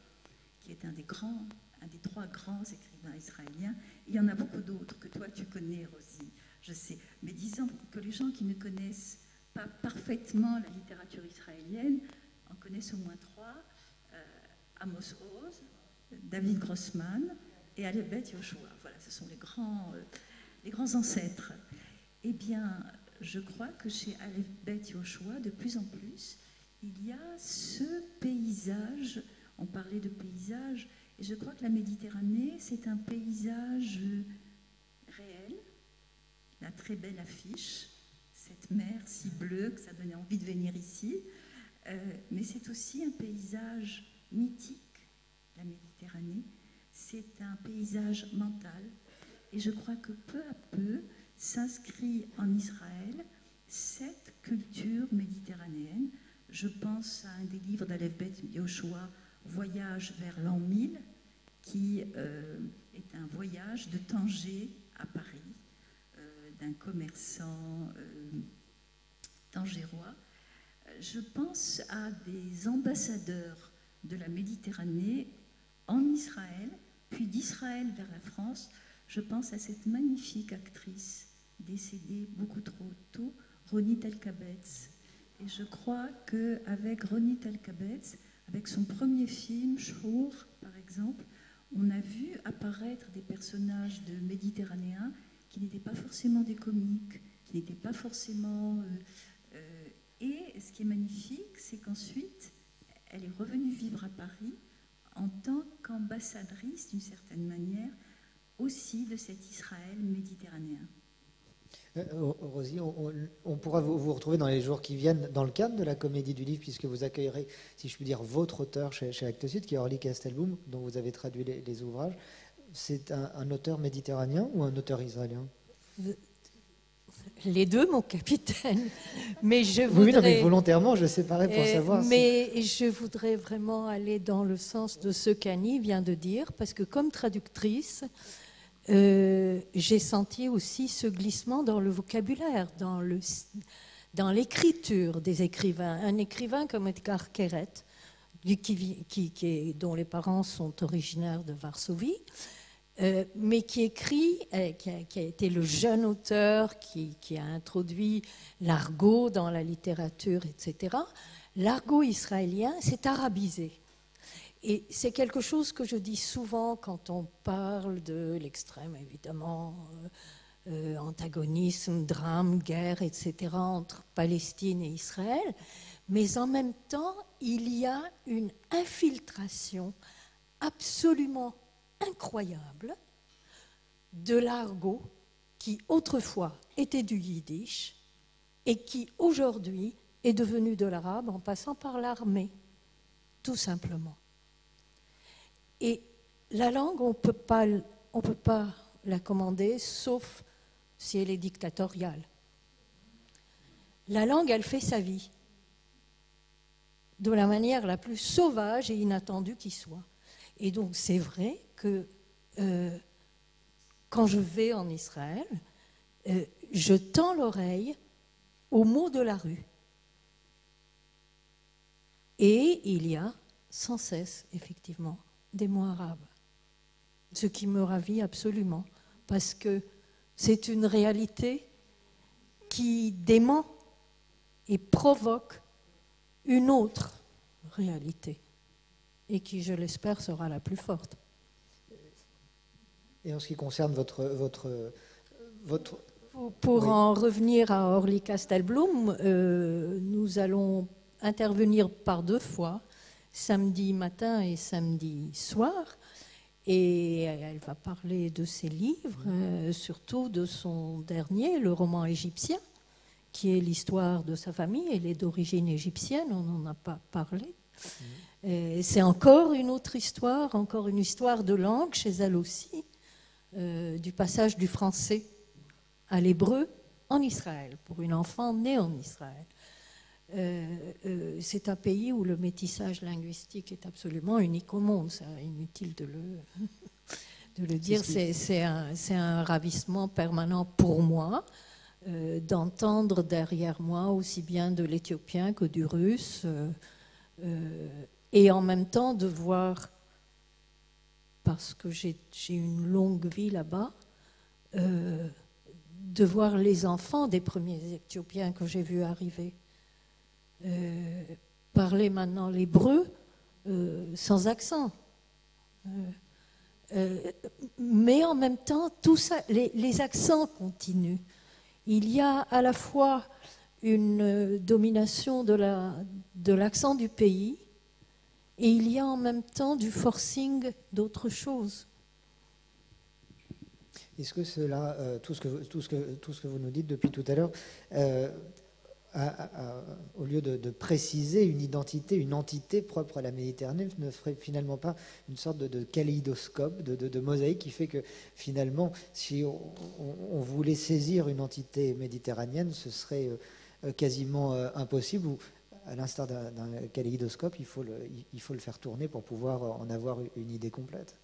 qui est un des 3 grands écrivains israéliens. Il y en a beaucoup d'autres que toi tu connais, Rosie, je sais. Mais disons que les gens qui ne connaissent pas parfaitement la littérature israélienne en connaissent au moins 3. Amos Oz, David Grossman et Aleph Bet Yehoshua. Voilà, ce sont les grands ancêtres. Eh bien, je crois que chez Aleph Bet Yehoshua, de plus en plus, il y a ce paysage, on parlait de paysage, et je crois que la Méditerranée, c'est un paysage réel, la très belle affiche, cette mer si bleue que ça donnait envie de venir ici, mais c'est aussi un paysage mythique, la Méditerranée, c'est un paysage mental, et je crois que peu à peu s'inscrit en Israël cette culture méditerranéenne. Je pense à un des livres d'Aleph Bet Yehoshua, Voyage vers l'an 1000, qui est un voyage de Tanger à Paris, d'un commerçant tangérois. Je pense à des ambassadeurs de la Méditerranée en Israël, puis d'Israël vers la France. Je pense à cette magnifique actrice décédée beaucoup trop tôt, Ronit Elkabetz. Et je crois qu'avec Ronit Elkabetz, avec son premier film, Shhour, par exemple, on a vu apparaître des personnages de méditerranéens qui n'étaient pas forcément des comiques, qui n'étaient pas forcément... et ce qui est magnifique, c'est qu'ensuite, elle est revenue vivre à Paris en tant qu'ambassadrice, d'une certaine manière, aussi de cet Israël méditerranéen. Rosie, on pourra vous retrouver dans les jours qui viennent dans le cadre de la Comédie du Livre, puisque vous accueillerez, si je puis dire, votre auteur chez Actes Sud, qui est Orly Castelboum, dont vous avez traduit les ouvrages. C'est un auteur méditerranéen ou un auteur israélien? Les deux, mon capitaine. Mais je voudrais... Oui, non, mais volontairement, je séparais pour savoir. Mais je voudrais vraiment aller dans le sens de ce qu'Annie vient de dire, parce que comme traductrice, j'ai senti aussi ce glissement dans le vocabulaire, dans l'écriture des écrivains. Un écrivain comme Edgar Keret, dont les parents sont originaires de Varsovie, mais qui écrit, qui a été le jeune auteur qui a introduit l'argot dans la littérature, etc. L'argot israélien s'est arabisé. Et c'est quelque chose que je dis souvent quand on parle de l'extrême, évidemment, antagonisme, drame, guerre, etc., entre Palestine et Israël. Mais en même temps, il y a une infiltration absolument incroyable de l'argot qui autrefois était du yiddish et qui aujourd'hui est devenu de l'arabe en passant par l'armée, tout simplement. Et la langue, on peut pas la commander, sauf si elle est dictatoriale. La langue, elle fait sa vie, de la manière la plus sauvage et inattendue qui soit. Et donc, c'est vrai que quand je vais en Israël, je tends l'oreille aux mots de la rue. Et il y a sans cesse, effectivement, des mots arabes. Ce qui me ravit absolument, parce que c'est une réalité qui dément et provoque une autre réalité, et qui, je l'espère, sera la plus forte. Et en ce qui concerne votre... Pour oui. en revenir à Orly Castelblum, nous allons intervenir par 2 fois, samedi matin et samedi soir, et elle va parler de ses livres, surtout de son dernier, le roman égyptien, qui est l'histoire de sa famille. Elle est d'origine égyptienne, on n'en a pas parlé. C'est encore une autre histoire, encore une histoire de langue chez elle aussi, du passage du français à l'hébreu en Israël, pour une enfant née en Israël. C'est un pays où le métissage linguistique est absolument unique au monde, c'est inutile de le dire, c'est un ravissement permanent pour moi d'entendre derrière moi aussi bien de l'éthiopien que du russe, et en même temps de voir, parce que j'ai une longue vie là-bas, de voir les enfants des premiers Éthiopiens que j'ai vus arriver parler maintenant l'hébreu sans accent. Mais en même temps, tout ça, les accents continuent. Il y a à la fois une domination de l'accent du pays et il y a en même temps du forcing d'autres choses. Est-ce que cela, tout ce que vous nous dites depuis tout à l'heure, au lieu de préciser une identité, une entité propre à la Méditerranée, ne ferait finalement pas une sorte de kaléidoscope, de mosaïque qui fait que finalement, si on voulait saisir une entité méditerranéenne, ce serait quasiment impossible, ou à l'instar d'un kaléidoscope, il faut le faire tourner pour pouvoir en avoir une idée complète.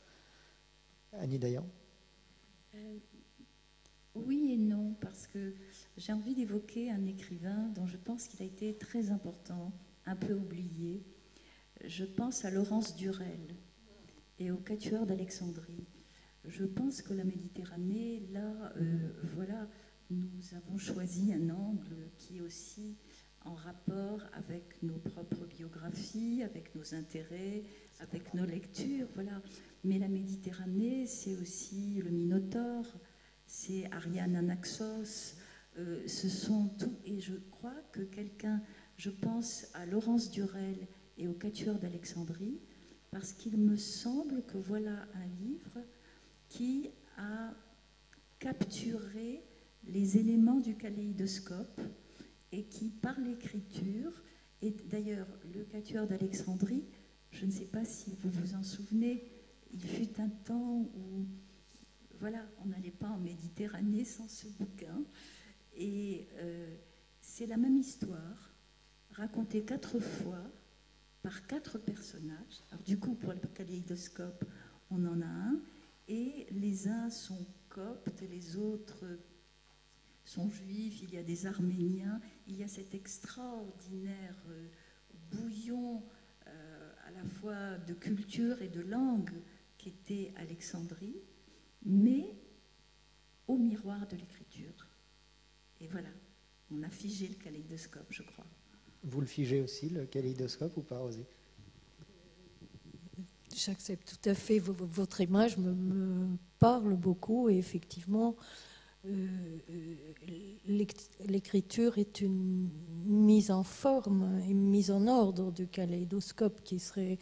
Annie Dayan. Oui et non, parce que j'ai envie d'évoquer un écrivain dont je pense qu'il a été très important, un peu oublié. Je pense à Laurence Durel et au Quatuor d'Alexandrie. Je pense que la Méditerranée, là, voilà, nous avons choisi un angle qui est aussi en rapport avec nos propres biographies, avec nos intérêts, avec nos lectures, voilà. Mais la Méditerranée, c'est aussi le Minotaure, c'est Ariane Anaxos, ce sont tout. Et je crois que je pense à Laurence Durel et au Quatuor d'Alexandrie, parce qu'il me semble que voilà un livre qui a capturé les éléments du kaléidoscope et qui, par l'écriture, et d'ailleurs le Quatuor d'Alexandrie, je ne sais pas si vous vous en souvenez, il fut un temps où voilà, on n'allait pas en Méditerranée sans ce bouquin. Et c'est la même histoire, racontée 4 fois par 4 personnages. Alors du coup, pour le kaléidoscope, on en a un. Et les uns sont coptes, les autres sont juifs, il y a des Arméniens. Il y a cet extraordinaire bouillon à la fois de culture et de langue qu'était Alexandrie, mais au miroir de l'écriture. Et voilà, on a figé le kaléidoscope, je crois. Vous le figez aussi, le kaléidoscope, ou pas, Rosy? J'accepte tout à fait. Votre image me parle beaucoup, et effectivement, l'écriture est une mise en forme, une mise en ordre du kaléidoscope qui serait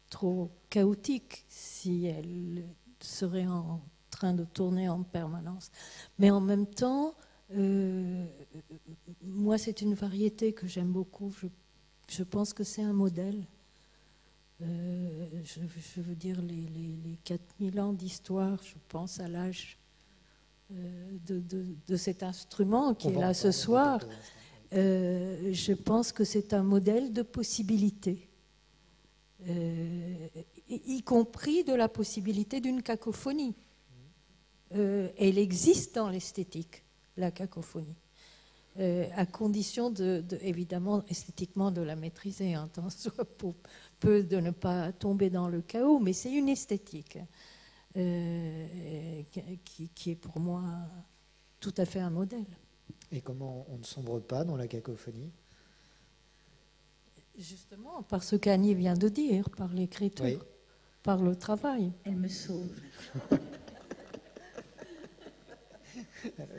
trop chaotique si elle serait en train de tourner en permanence. Mais en même temps, moi, c'est une variété que j'aime beaucoup. Je pense que c'est un modèle. Je veux dire, les 4000 ans d'histoire, je pense à l'âge de cet instrument qui est là ce soir. Je pense que c'est un modèle de possibilité, y compris de la possibilité d'une cacophonie. Elle existe dans l'esthétique, la cacophonie, à condition évidemment, esthétiquement, de la maîtriser, hein, tant soit pour peu de ne pas tomber dans le chaos, mais c'est une esthétique qui est pour moi tout à fait un modèle. Et comment on ne sombre pas dans la cacophonie? Justement, par ce qu'Annie vient de dire, par l'écriture, oui, par le travail. Elle me sauve.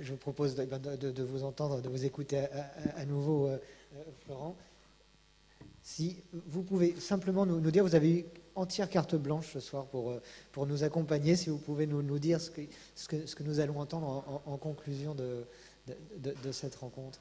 Je vous propose de vous entendre, de vous écouter à nouveau, Florent. Si vous pouvez simplement nous dire, vous avez eu entière carte blanche ce soir pour nous accompagner, si vous pouvez nous dire ce que nous allons entendre en conclusion de cette rencontre.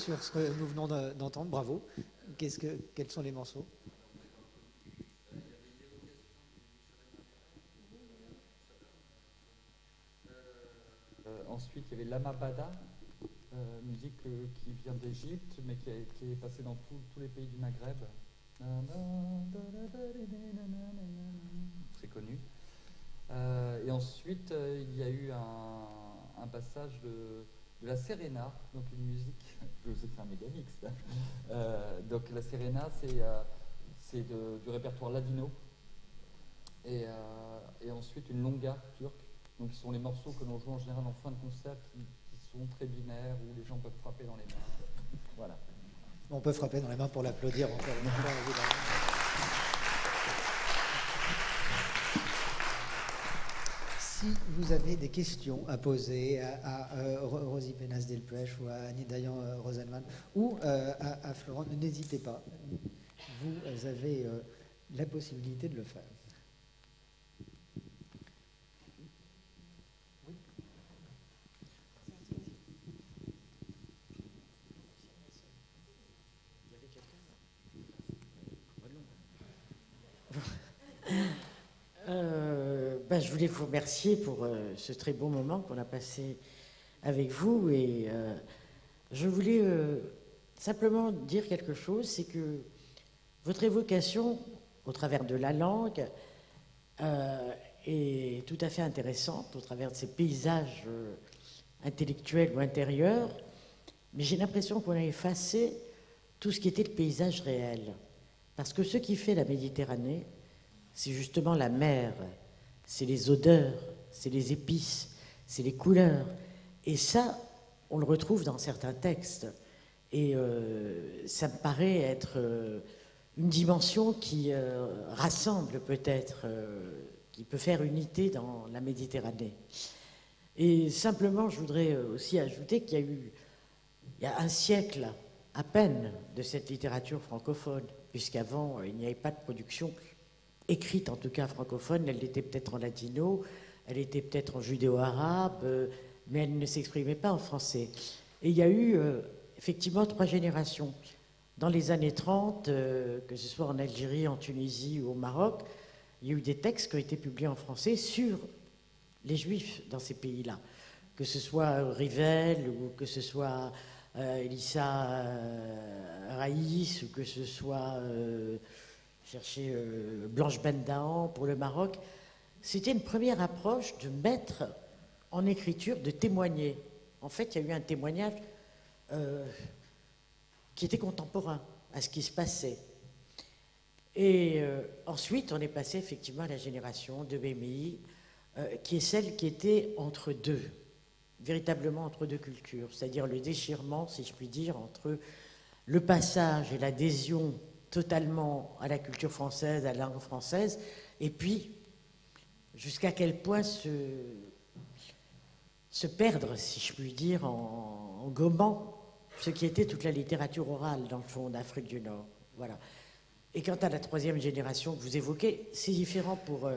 sur ce que nous venons d'entendre. Bravo. Quels sont les morceaux? Ensuite, il y avait l'Amabada, musique qui vient d'Égypte, mais qui est passée dans tous les pays du Maghreb. C'est connu. Et ensuite, il y a eu un passage de la Serena, donc une musique. Je vous ai fait un méga mix. Donc la Serena, c'est du répertoire ladino. Et ensuite une longa turque. Donc ce sont les morceaux que l'on joue en général en fin de concert qui sont très binaires, où les gens peuvent frapper dans les mains. Voilà. On peut frapper dans les mains pour l'applaudir encore une fois, évidemment. Si vous avez des questions à poser à Rosie Penas-Delpech ou à Annie Dayan-Roselman ou à Florent, n'hésitez pas. Vous avez la possibilité de le faire. Je voulais vous remercier pour ce très beau moment qu'on a passé avec vous et je voulais simplement dire quelque chose, c'est que votre évocation au travers de la langue est tout à fait intéressante, au travers de ces paysages intellectuels ou intérieurs, mais j'ai l'impression qu'on a effacé tout ce qui était le paysage réel. Parce que ce qui fait la Méditerranée, c'est justement la mer, c'est les odeurs, c'est les épices, c'est les couleurs. Et ça, on le retrouve dans certains textes. Et ça me paraît être une dimension qui rassemble peut-être, qui peut faire unité dans la Méditerranée. Et simplement, je voudrais aussi ajouter qu'il y a un siècle à peine de cette littérature francophone, puisqu'avant, il n'y avait pas de production écrite, en tout cas francophone. Elle était peut-être en ladino, elle était peut-être en judéo-arabe, mais elle ne s'exprimait pas en français. Et il y a eu effectivement 3 générations. Dans les années 30, que ce soit en Algérie, en Tunisie ou au Maroc, il y a eu des textes qui ont été publiés en français sur les Juifs dans ces pays-là. Que ce soit Rivel, ou que ce soit Elissa Raïs, ou que ce soit Blanche Bendahan pour le Maroc. C'était une première approche de mettre en écriture, de témoigner. En fait, il y a eu un témoignage qui était contemporain à ce qui se passait. Et ensuite, on est passé effectivement à la génération de Bémi, qui est celle qui était entre deux, véritablement entre deux cultures, c'est-à-dire le déchirement, si je puis dire, entre le passage et l'adhésion totalement à la culture française, à la langue française, et puis jusqu'à quel point se perdre, si je puis dire, en gommant ce qui était toute la littérature orale, dans le fond, d'Afrique du Nord. Voilà. Et quant à la 3e génération que vous évoquez, c'est différent pour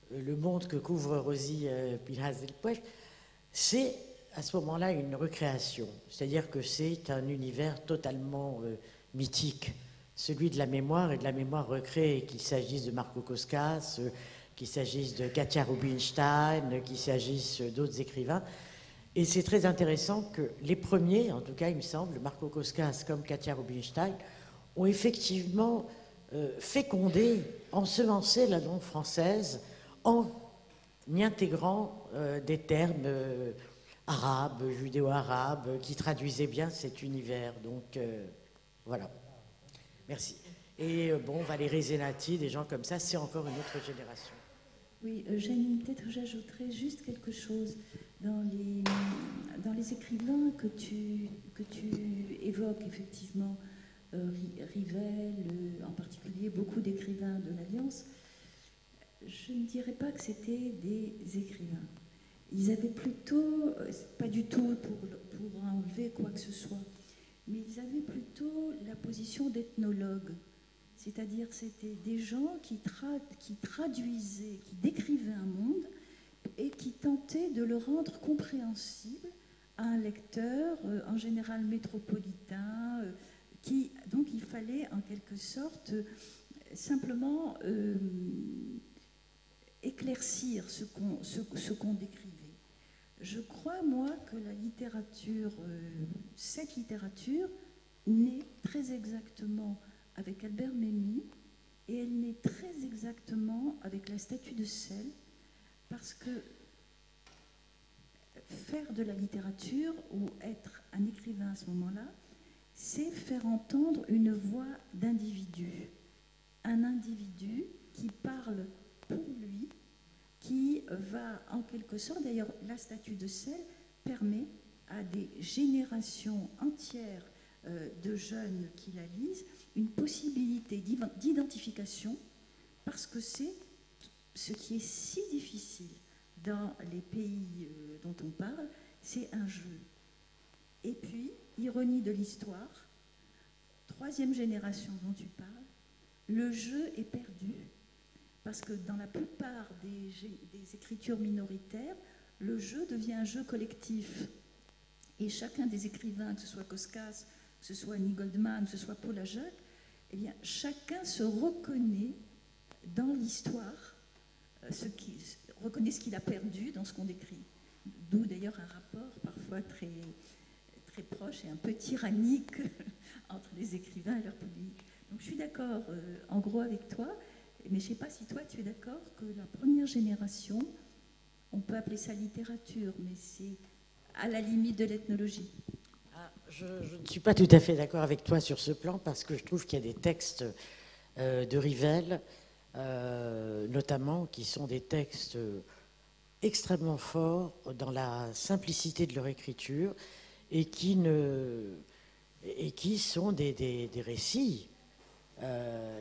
le monde que couvre Rosie Penas-Delpech. C'est à ce moment-là une recréation, c'est-à-dire que c'est un univers totalement mythique, celui de la mémoire et de la mémoire recréée, qu'il s'agisse de Marco Koskas, qu'il s'agisse de Katia Rubinstein, qu'il s'agisse d'autres écrivains. Et c'est très intéressant que les premiers, en tout cas il me semble, Marco Koskas comme Katia Rubinstein, ont effectivement fécondé, ensemencé la langue française en y intégrant des termes arabes, judéo-arabes, qui traduisaient bien cet univers. Donc voilà. Merci. Et bon, Valérie Zenati, des gens comme ça, c'est encore une autre génération. Oui, Eugène, peut-être j'ajouterais juste quelque chose. Dans les écrivains que tu évoques, effectivement, Rivel, en particulier beaucoup d'écrivains de l'Alliance, je ne dirais pas que c'était des écrivains. Ils avaient plutôt, pas du tout pour enlever quoi que ce soit, mais ils avaient plutôt la position d'ethnologue. C'est-à-dire c'était des gens qui traduisaient, qui décrivaient un monde et qui tentaient de le rendre compréhensible un lecteur, en général métropolitain, donc il fallait en quelque sorte simplement éclaircir ce qu'on décrivait. Je crois, moi, que la littérature, cette littérature, naît très exactement avec Albert Memmi, et elle naît très exactement avec la statue de sel, parce que faire de la littérature ou être un écrivain à ce moment-là, c'est faire entendre une voix d'individu. Un individu qui parle pour lui, qui va en quelque sorte, d'ailleurs la statue de sel permet à des générations entières de jeunes qui la lisent une possibilité d'identification, parce que c'est ce qui est si difficile dans les pays dont on parle, c'est un jeu. Et puis, ironie de l'histoire, troisième génération dont tu parles, le jeu est perdu, parce que dans la plupart des écritures minoritaires, le jeu devient un jeu collectif. Et chacun des écrivains, que ce soit Koskas, que ce soit Annie Goldman, que ce soit Paul Ajac, eh bien, chacun se reconnaît dans l'histoire, reconnaît ce qu'il a perdu dans ce qu'on décrit. D'où d'ailleurs un rapport parfois très, très proche et un peu tyrannique entre les écrivains et leur public. Donc je suis d'accord en gros avec toi, mais je ne sais pas si toi tu es d'accord que la première génération, on peut appeler ça littérature, mais c'est à la limite de l'ethnologie. Je ne suis pas tout à fait d'accord avec toi sur ce plan, parce que je trouve qu'il y a des textes de Rivel, notamment, qui sont des textes extrêmement forts dans la simplicité de leur écriture et qui sont des récits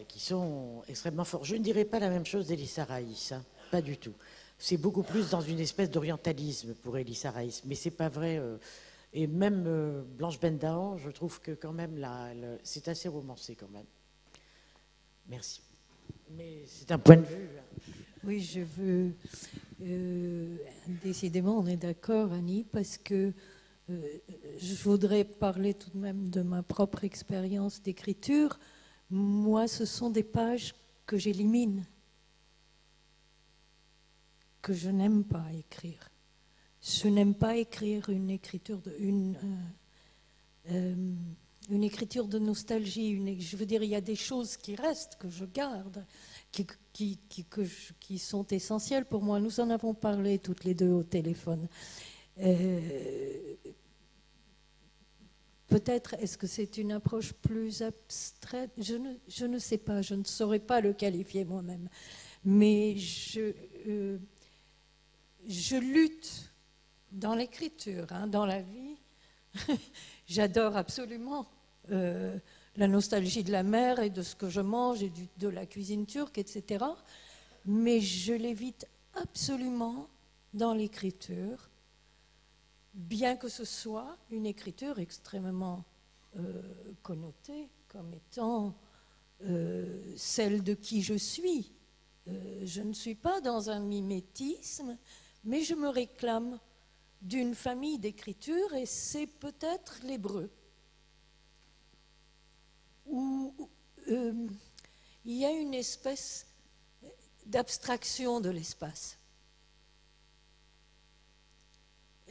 qui sont extrêmement forts. Je ne dirais pas la même chose d'Elissa Raïs, hein, pas du tout. C'est beaucoup plus dans une espèce d'orientalisme pour Elissa Raïs, mais c'est pas vrai. Et même Blanche Bendahan, je trouve que quand même c'est assez romancé quand même. Merci. Mais c'est un point de vue. Oui, je veux. Décidément, on est d'accord, Annie, parce que je voudrais parler tout de même de ma propre expérience d'écriture. Moi, ce sont des pages que j'élimine, que je n'aime pas écrire. Je n'aime pas écrire une écriture une écriture de nostalgie. Je veux dire, il y a des choses qui restent, que je garde, qui sont essentielles pour moi. Nous en avons parlé toutes les deux au téléphone. Peut-être, est-ce que c'est une approche plus abstraite ? Je ne sais pas, je ne saurais pas le qualifier moi-même. Mais je lutte dans l'écriture, hein, dans la vie. J'adore absolument la nostalgie de la mer et de ce que je mange et de la cuisine turque, etc. Mais je l'évite absolument dans l'écriture, bien que ce soit une écriture extrêmement connotée comme étant celle de qui je suis. Je ne suis pas dans un mimétisme, mais je me réclame d'une famille d'écriture, et c'est peut-être l'hébreu, où il y a une espèce d'abstraction de l'espace.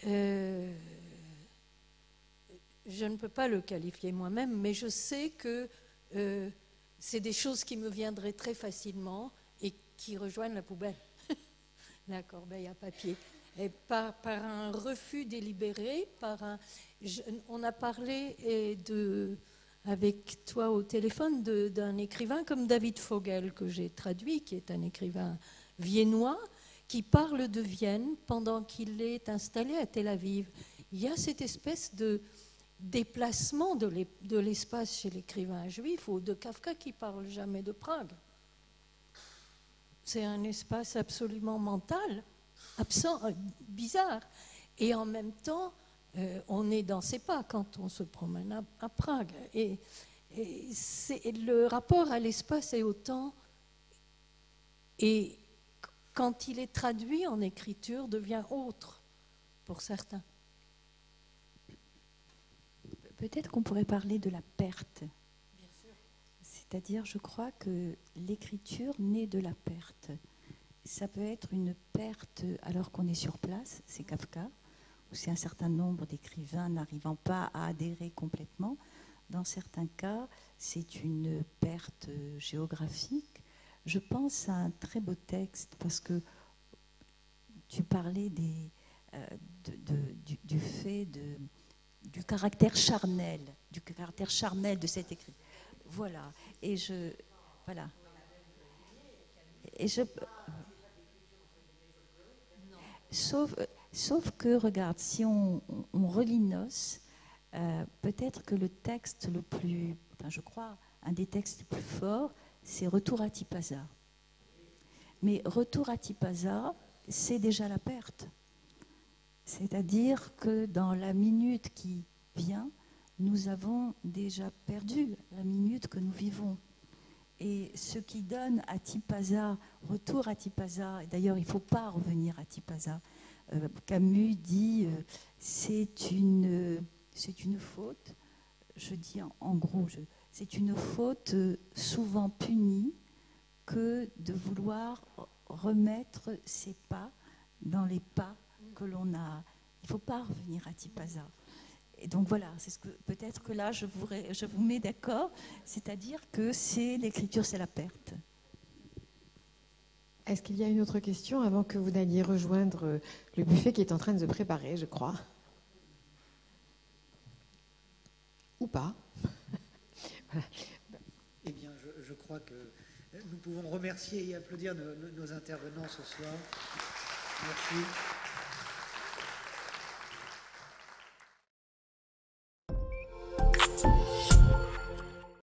Je ne peux pas le qualifier moi-même, mais je sais que c'est des choses qui me viendraient très facilement et qui rejoignent la poubelle, la corbeille à papier. Et par un refus délibéré, on a parlé avec toi au téléphone d'un écrivain comme David Vogel, que j'ai traduit, qui est un écrivain viennois, qui parle de Vienne pendant qu'il est installé à Tel Aviv. Il y a cette espèce de déplacement de l'espace chez l'écrivain juif, ou de Kafka qui ne parle jamais de Prague. C'est un espace absolument mental, absent, bizarre. Et en même temps, on est dans ses pas quand on se promène à Prague. Et le rapport à l'espace est autant... Et quand il est traduit en écriture, devient autre pour certains. Peut-être qu'on pourrait parler de la perte. C'est-à-dire, je crois que l'écriture naît de la perte. Ça peut être une perte alors qu'on est sur place, c'est Kafka, où c'est un certain nombre d'écrivains n'arrivant pas à adhérer complètement. Dans certains cas, c'est une perte géographique. Je pense à un très beau texte, parce que tu parlais du fait du caractère charnel, de cet écrit. Voilà. Voilà. Sauf que, regarde, si on relit Nos, peut-être que le texte le plus, je crois, un des textes les plus forts, c'est Retour à Tipaza. Mais Retour à Tipaza, c'est déjà la perte. C'est-à-dire que dans la minute qui vient, nous avons déjà perdu la minute que nous vivons. Et ce qui donne à Tipaza, Retour à Tipaza, et d'ailleurs il ne faut pas revenir à Tipaza, Camus dit c'est une faute, je dis en gros, c'est une faute souvent punie que de vouloir remettre ses pas dans les pas que l'on a. Il ne faut pas revenir à Tipaza. Et donc voilà, c'est ce que peut-être que là je vous mets d'accord, c'est-à-dire que l'écriture, c'est la perte. Est-ce qu'il y a une autre question avant que vous n'alliez rejoindre le buffet qui est en train de se préparer, je crois? Ou pas? Voilà. Eh bien, je crois que nous pouvons remercier et applaudir nos intervenants ce soir. Merci.